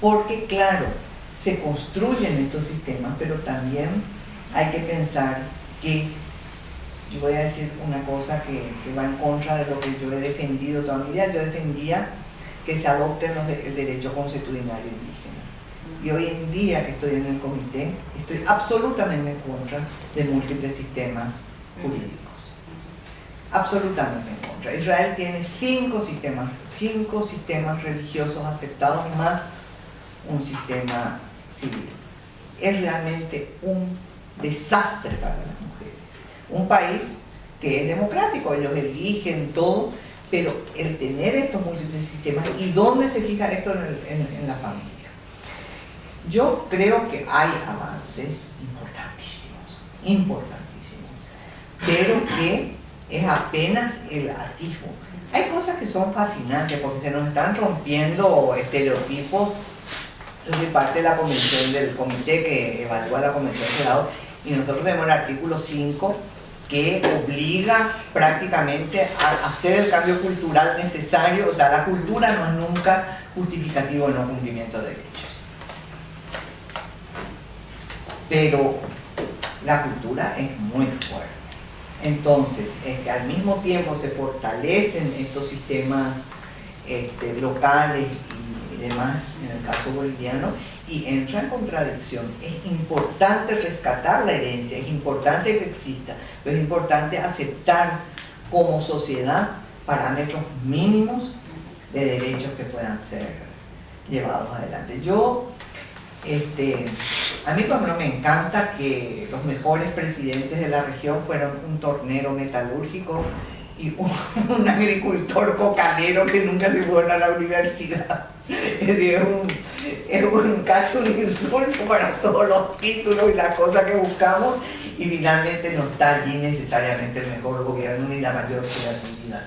porque claro, se construyen estos sistemas, pero también hay que pensar que, yo voy a decir una cosa que va en contra de lo que yo he defendido toda mi vida. Yo defendía que se adopten el derecho consuetudinario indígena, y hoy en día que estoy en el comité estoy absolutamente en contra de múltiples sistemas jurídicos. Absolutamente en contra. Israel tiene 5 sistemas religiosos aceptados más un sistema civil. Es realmente un desastre para las mujeres. Un país que es democrático, ellos eligen todo, pero el tener estos múltiples sistemas, ¿y dónde se fija esto en la familia? Yo creo que hay avances importantísimos, pero que es apenas el atisbo. Hay cosas que son fascinantes porque se nos están rompiendo estereotipos de parte de la convención, del comité que evalúa la convención de la ONU, y nosotros tenemos el artículo 5 que obliga prácticamente a hacer el cambio cultural necesario. O sea, la cultura no es nunca justificativo de no cumplimiento de derechos. Pero la cultura es muy fuerte. Entonces, al mismo tiempo se fortalecen estos sistemas locales y demás, en el caso boliviano, y entra en contradicción. Es importante rescatar la herencia, es importante que exista, pero es importante aceptar como sociedad parámetros mínimos de derechos que puedan ser llevados adelante. A mí, por ejemplo, me encanta que los mejores presidentes de la región fueron un tornero metalúrgico y un agricultor cocanero que nunca se fueron a la universidad. Es decir, casi un insulto para todos los títulos y las cosas que buscamos, y finalmente no está allí necesariamente el mejor gobierno ni la mayor creatividad.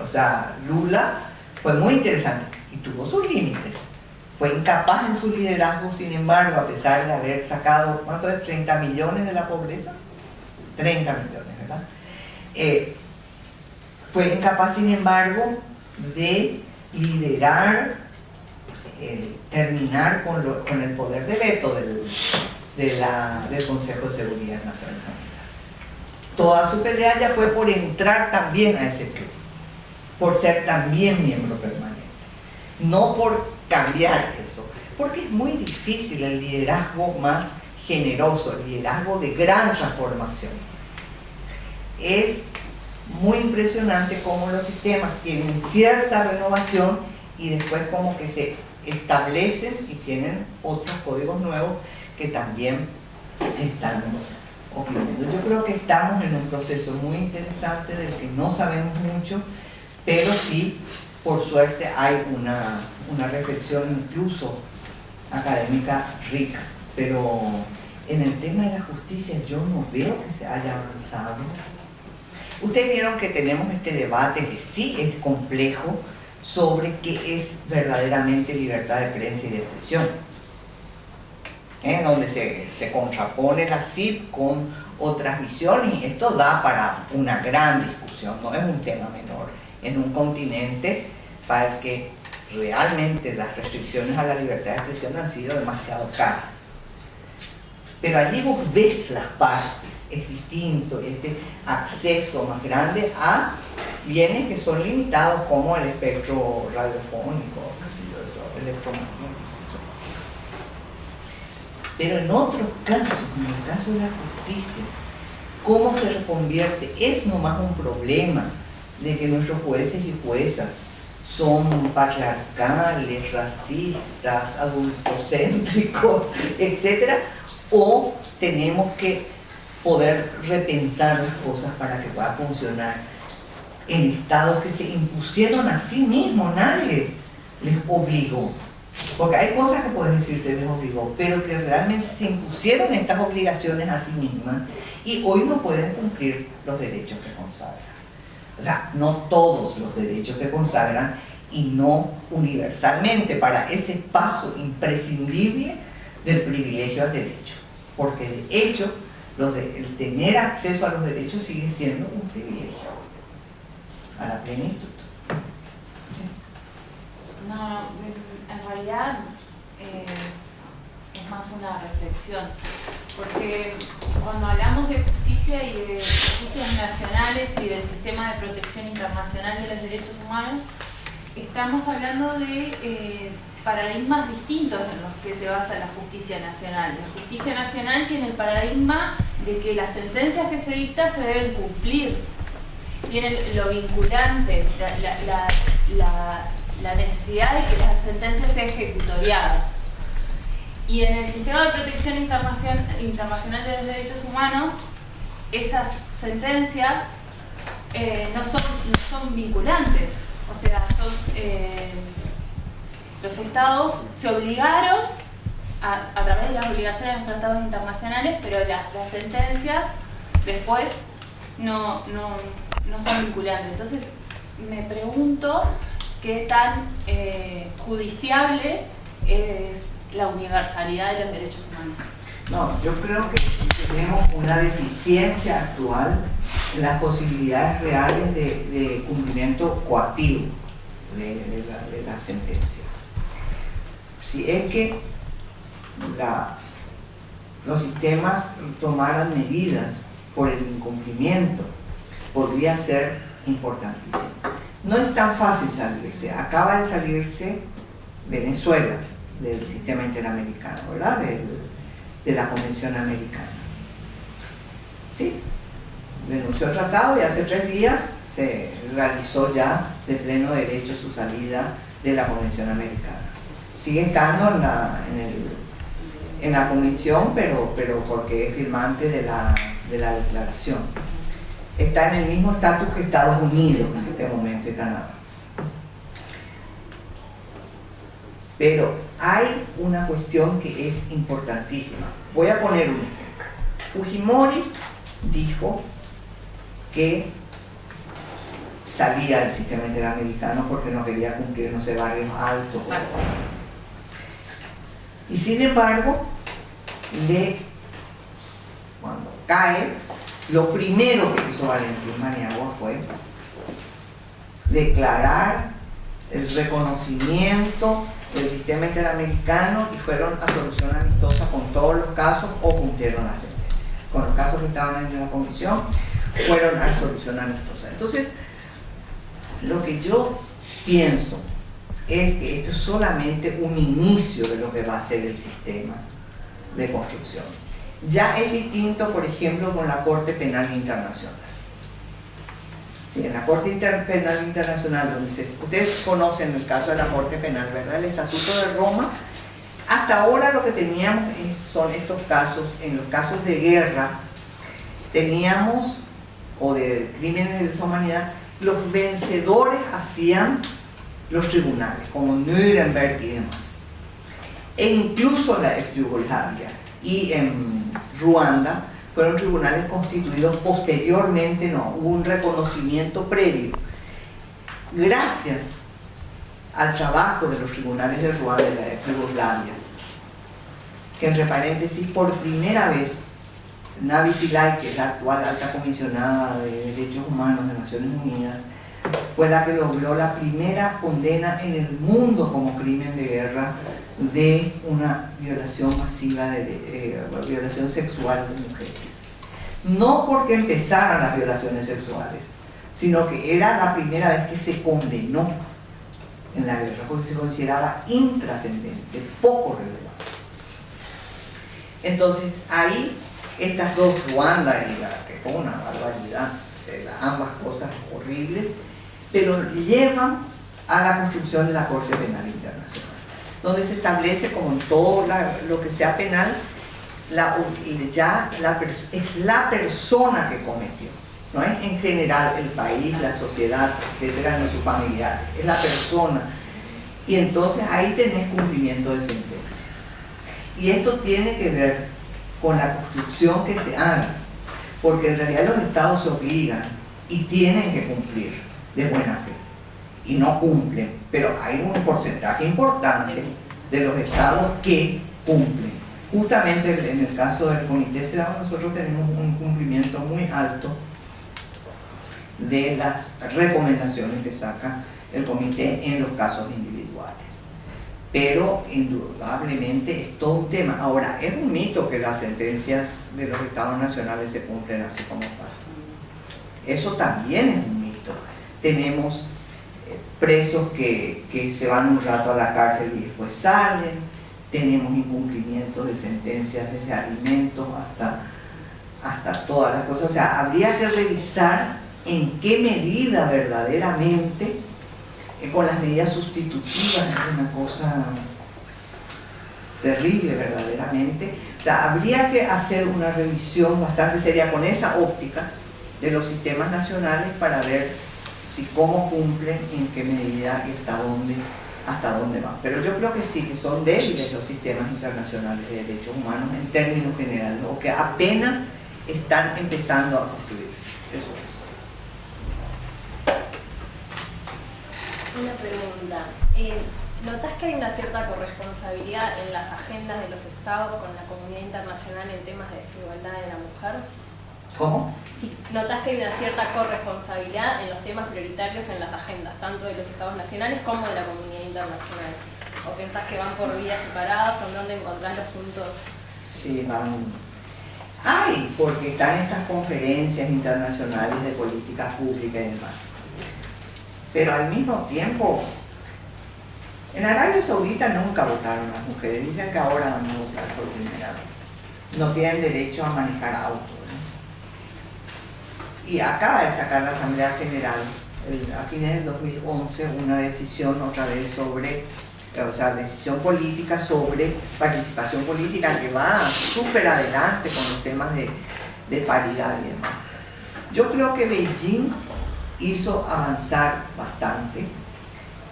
O sea, Lula fue muy interesante y tuvo sus límites. Fue incapaz en su liderazgo, sin embargo, a pesar de haber sacado, ¿cuánto es? 30 millones de la pobreza. 30 millones, ¿verdad? Fue incapaz, sin embargo, de liderar, terminar con el poder de veto del Consejo de Seguridad Nacional. Toda su pelea ya fue por entrar también a ese club, por ser también miembro permanente, no por cambiar eso, porque es muy difícil el liderazgo más generoso, el liderazgo de gran transformación. Es muy impresionante cómo los sistemas tienen cierta renovación y después como que se establecen y tienen otros códigos nuevos que también están ocurriendo. Yo creo que estamos en un proceso muy interesante del que no sabemos mucho, pero sí, por suerte, hay una reflexión incluso académica rica. Pero en el tema de la justicia yo no veo que se haya avanzado. Ustedes vieron que tenemos este debate que sí es complejo sobre qué es verdaderamente libertad de creencia y de expresión, donde se contrapone la CIP con otras visiones, y esto da para una gran discusión, no es un tema menor, en un continente para el que realmente las restricciones a la libertad de expresión han sido demasiado caras. Pero allí vos ves las partes, es distinto, este acceso más grande a bienes que son limitados como el espectro radiofónico, electromagnético. Pero en otros casos, en el caso de la justicia, ¿cómo se reconvierte? Es nomás un problema de que nuestros jueces y juezas son patriarcales, racistas, adultocéntricos, etc. O tenemos que poder repensar las cosas para que pueda funcionar en estados que se impusieron a sí mismos, nadie les obligó. Porque hay cosas que pueden decir se les obligó, pero que realmente se impusieron estas obligaciones a sí mismas y hoy no pueden cumplir los derechos que consagran. O sea, no todos los derechos que consagran y no universalmente para ese paso imprescindible del privilegio al derecho. Porque de hecho, el tener acceso a los derechos sigue siendo un privilegio a la plenitud. ¿Sí? No, en realidad es más una reflexión, porque cuando hablamos de justicia y de justicias nacionales y del sistema de protección internacional de los derechos humanos, estamos hablando de paradigmas distintos en los que se basa la justicia nacional. La justicia nacional tiene el paradigma de que las sentencias que se dictan se deben cumplir. Tiene lo vinculante, la necesidad de que la sentencia sea ejecutoriada. Y en el sistema de protección internacional de los derechos humanos, esas sentencias no son vinculantes. O sea, los estados se obligaron a través de las obligaciones de los tratados internacionales, pero las sentencias después no son vinculantes. Entonces, me pregunto qué tan judiciable es la universalidad de los derechos humanos. No, yo creo que tenemos una deficiencia actual en las posibilidades reales de cumplimiento coactivo de las sentencias. Si es que los sistemas tomaran medidas por el incumplimiento, podría ser importantísimo. No es tan fácil salirse. Acaba de salirse Venezuela del sistema interamericano, ¿verdad? De la Convención Americana. ¿Sí? Denunció el tratado y hace 3 días se realizó ya de pleno derecho su salida de la Convención Americana. Sigue estando en la Convención, pero porque es firmante de la declaración. Está en el mismo estatus que Estados Unidos en este momento y Canadá. Pero hay una cuestión que es importantísima. Voy a poner un ejemplo. Fujimori dijo que salía del sistema interamericano porque no quería cumplir, no sé, barrios altos. Y sin embargo, cuando cae, lo primero que hizo Valentín Paniagua fue declarar el reconocimiento del sistema interamericano y fueron a solución amistosa con todos los casos o cumplieron la sentencia. Con los casos que estaban en la comisión, fueron a solución amistosa. Entonces, lo que yo pienso es que esto es solamente un inicio de lo que va a ser el sistema de construcción. Ya es distinto, por ejemplo, con la Corte Penal Internacional. Sí, en la Corte Penal Internacional, donde ustedes conocen el caso de la Corte Penal, ¿verdad? El Estatuto de Roma. Hasta ahora lo que teníamos son estos casos. En los casos de guerra teníamos, o de crímenes de lesa humanidad, los vencedores hacían los tribunales, como Nuremberg y demás. E incluso en la ex Yugoslavia y en Ruanda fueron tribunales constituidos posteriormente, no, hubo un reconocimiento previo. Gracias al trabajo de los tribunales de Ruanda y la ex Yugoslavia, que entre paréntesis, por primera vez, Navi Pillay, que es la actual alta comisionada de Derechos Humanos de Naciones Unidas, fue la que logró la primera condena en el mundo como crimen de guerra de una violación masiva, violación sexual de mujeres. No porque empezaran las violaciones sexuales, sino que era la primera vez que se condenó en la guerra, porque se consideraba intrascendente, poco relevante. Entonces, ahí estas dos, Ruanda y la que fue una barbaridad, ambas cosas horribles, pero llevan a la construcción de la Corte Penal Internacional, donde se establece, como en todo lo que sea penal, es la persona que cometió, no es en general el país, la sociedad, etcétera, ni sus familiares, es la persona. Y entonces ahí tenés cumplimiento de sentencias. Y esto tiene que ver con la construcción que se haga, porque en realidad los estados se obligan y tienen que cumplir de buena fe, y no cumplen, pero hay un porcentaje importante de los estados que cumplen. Justamente en el caso del Comité CEDAW nosotros tenemos un cumplimiento muy alto de las recomendaciones que saca el comité en los casos individuales. Pero indudablemente es todo un tema. Ahora, es un mito que las sentencias de los estados nacionales se cumplen así como pasan. Eso también es un mito. Tenemos presos que se van un rato a la cárcel y después salen. Tenemos incumplimientos de sentencias desde alimentos hasta todas las cosas. O sea, habría que revisar en qué medida verdaderamente con las medidas sustitutivas es una cosa terrible verdaderamente. O sea, habría que hacer una revisión bastante seria con esa óptica de los sistemas nacionales para ver si cómo cumplen, en qué medida y hasta dónde van. Pero yo creo que sí, que son débiles los sistemas internacionales de derechos humanos en términos generales, o que apenas están empezando a construir. Eso es. Una pregunta. ¿Notas que hay una cierta corresponsabilidad en las agendas de los estados con la comunidad internacional en temas de desigualdad de la mujer? ¿Cómo? Sí. ¿Notas que hay una cierta corresponsabilidad en los temas prioritarios en las agendas, tanto de los estados nacionales como de la comunidad internacional? ¿O pensás que van por vías separadas o en dónde encontrás los puntos? Sí, van. Hay, porque están estas conferencias internacionales de política pública y demás. Pero al mismo tiempo, en Arabia Saudita nunca votaron las mujeres, dicen que ahora van a votar por primera vez. No tienen derecho a manejar autos. Y acaba de sacar la Asamblea General, a fines del 2011, una decisión otra vez sobre, o sea, decisión política sobre participación política que va súper adelante con los temas de paridad y demás. Yo creo que Beijing hizo avanzar bastante,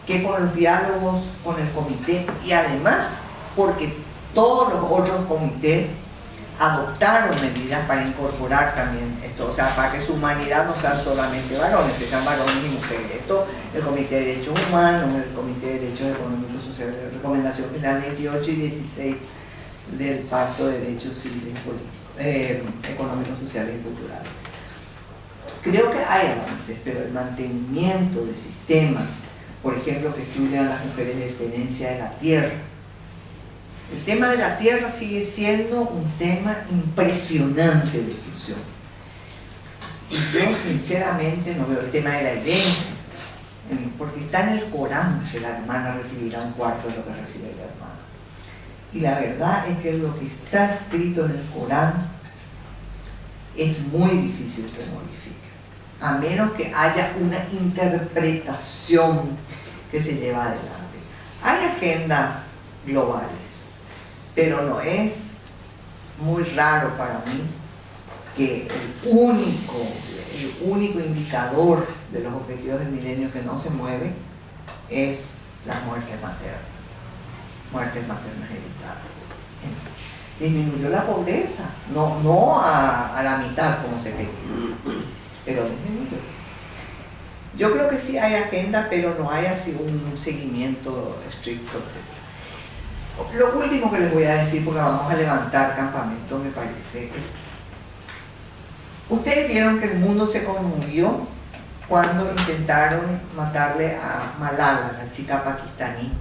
que con los diálogos con el comité y además porque todos los otros comités adoptaron medidas para incorporar también esto, o sea, para que su humanidad no sean solamente varones, que sean varones y mujeres. Esto, el Comité de Derechos Humanos, el Comité de Derechos Económicos y Sociales, Recomendación General 28 y 16 del Pacto de Derechos Civiles y Políticos, Económicos, Sociales y Culturales. Creo que hay avances, pero el mantenimiento de sistemas, por ejemplo, que excluyen a las mujeres de tenencia de la tierra. El tema de la tierra sigue siendo un tema impresionante de exclusión. Y yo sinceramente no veo el tema de la herencia, porque está en el Corán que la hermana recibirá un cuarto de lo que recibe el hermano. Y la verdad es que lo que está escrito en el Corán es muy difícil que modifique, a menos que haya una interpretación que se lleva adelante. Hay agendas globales, pero no es muy raro para mí que el único indicador de los objetivos del milenio que no se mueve es las muertes maternas evitadas. Disminuyó la pobreza, no a la mitad como se quería, pero disminuyó. Yo creo que sí hay agenda, pero no hay así un seguimiento estricto, etc. Lo último que les voy a decir, porque vamos a levantar campamento, me parece, es: ustedes vieron que el mundo se conmovió cuando intentaron matarle a Malala, la chica pakistaní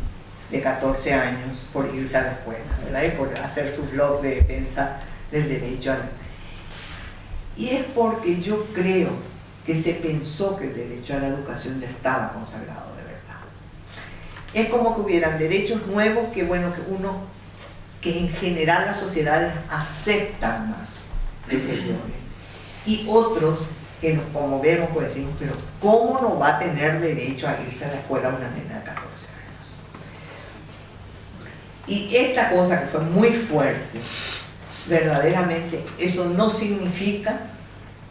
de 14 años, por irse a la escuela, ¿verdad? Y por hacer su blog de defensa del derecho a la... Y es porque yo creo que se pensó que el derecho a la educación ya estaba consagrado de verdad. Es como que hubieran derechos nuevos que en general las sociedades aceptan más que se violen, y otros que nos conmovemos por decir, pero ¿cómo no va a tener derecho a irse a la escuela una nena de 14 años? Y esta cosa que fue muy fuerte, verdaderamente, eso no significa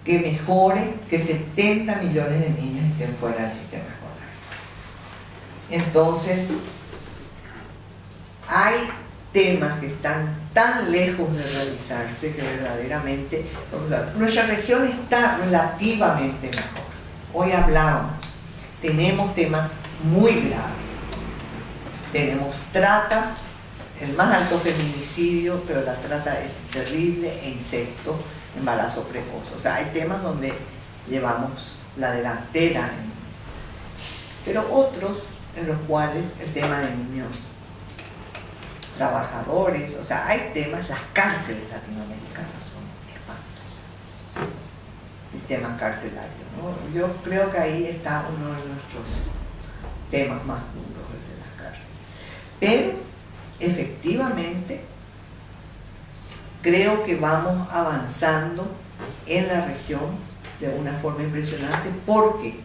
que mejore que 70 millones de niños estén fuera del sistema escolar. Entonces, hay temas que están tan lejos de realizarse que verdaderamente nuestra región está relativamente mejor. Hoy hablábamos, tenemos temas muy graves, tenemos trata, el más alto feminicidio, pero la trata es terrible, e incesto, embarazo precoz. O sea, hay temas donde llevamos la delantera, pero otros en los cuales el tema de niños trabajadores, o sea, hay temas, las cárceles latinoamericanas son espantosas, sistemas carcelarios, ¿no? Yo creo que ahí está uno de nuestros temas más duros, el de las cárceles. Pero efectivamente creo que vamos avanzando en la región de una forma impresionante porque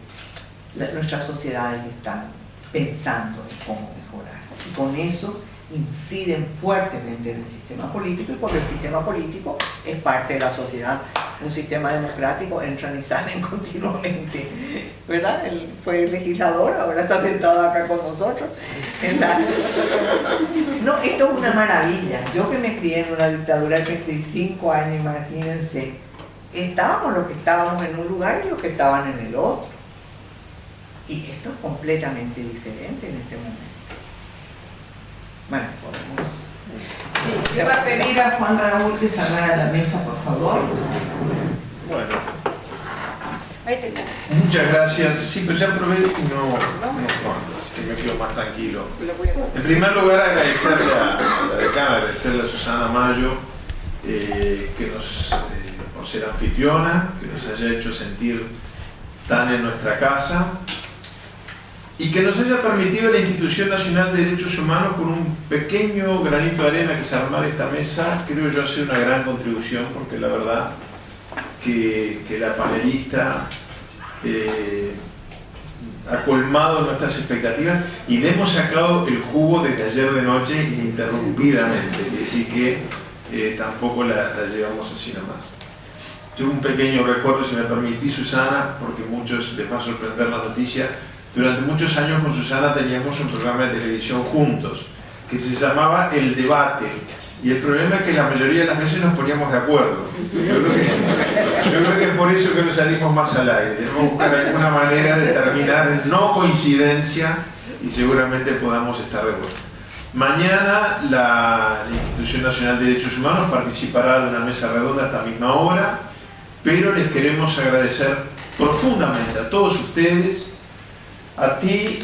nuestras sociedades están pensando en cómo mejorar. Y con eso inciden fuertemente en el sistema político, y porque el sistema político es parte de la sociedad. Un sistema democrático, entran y salen continuamente, ¿verdad? Él fue legislador, ahora está sentado acá con nosotros. No, esto es una maravilla. Yo que me crié en una dictadura de 35 años, imagínense, estábamos los que estábamos en un lugar y los que estaban en el otro. Y esto es completamente diferente en este momento. Bueno, podemos... Sí, le va a pedir a Juan Raúl que salga a la mesa, por favor. Bueno. Muchas gracias. Sí, pero ya probé unos cuantos, que me quedo más tranquilo. En primer lugar, agradecerle a la decana, agradecerle a Susana Mayo, que nos, por ser anfitriona, que nos haya hecho sentir tan en nuestra casa, y que nos haya permitido la Institución Nacional de Derechos Humanos, con un pequeño granito de arena que se armar esta mesa, creo yo hace una gran contribución, porque la verdad que la panelista ha colmado nuestras expectativas y le hemos sacado el jugo desde ayer de noche ininterrumpidamente, así que tampoco la llevamos así nomás. Yo un pequeño recuerdo, si me permitís, Susana, porque muchos les va a sorprender la noticia. Durante muchos años con Susana teníamos un programa de televisión juntos que se llamaba El Debate, y el problema es que la mayoría de las veces nos poníamos de acuerdo. Yo creo que es por eso que no salimos más al aire. Tenemos que buscar alguna manera de terminar en no coincidencia y seguramente podamos estar de acuerdo. Mañana la Institución Nacional de Derechos Humanos participará de una mesa redonda a esta misma hora, pero les queremos agradecer profundamente a todos ustedes, a ti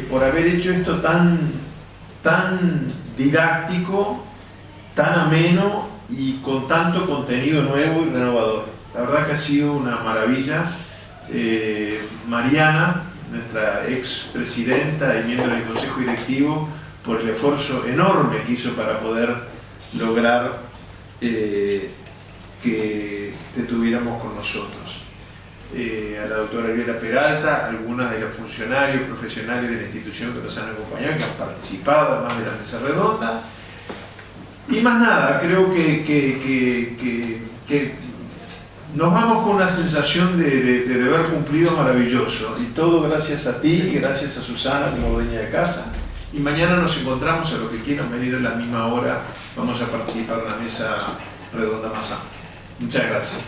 por haber hecho esto tan didáctico, tan ameno y con tanto contenido nuevo y renovador. La verdad que ha sido una maravilla. Mariana, nuestra expresidenta y miembro del Consejo Directivo, por el esfuerzo enorme que hizo para poder lograr que te tuviéramos con nosotros. A la doctora Ariela Peralta, algunas de los funcionarios profesionales de la institución que nos han acompañado, que han participado además de la mesa redonda. Y más nada, creo que nos vamos con una sensación de deber cumplido maravilloso, y todo gracias a ti y gracias a Susana como dueña de casa. Y mañana nos encontramos, a los que quieran venir a la misma hora, vamos a participar en una mesa redonda más amplia. Muchas gracias.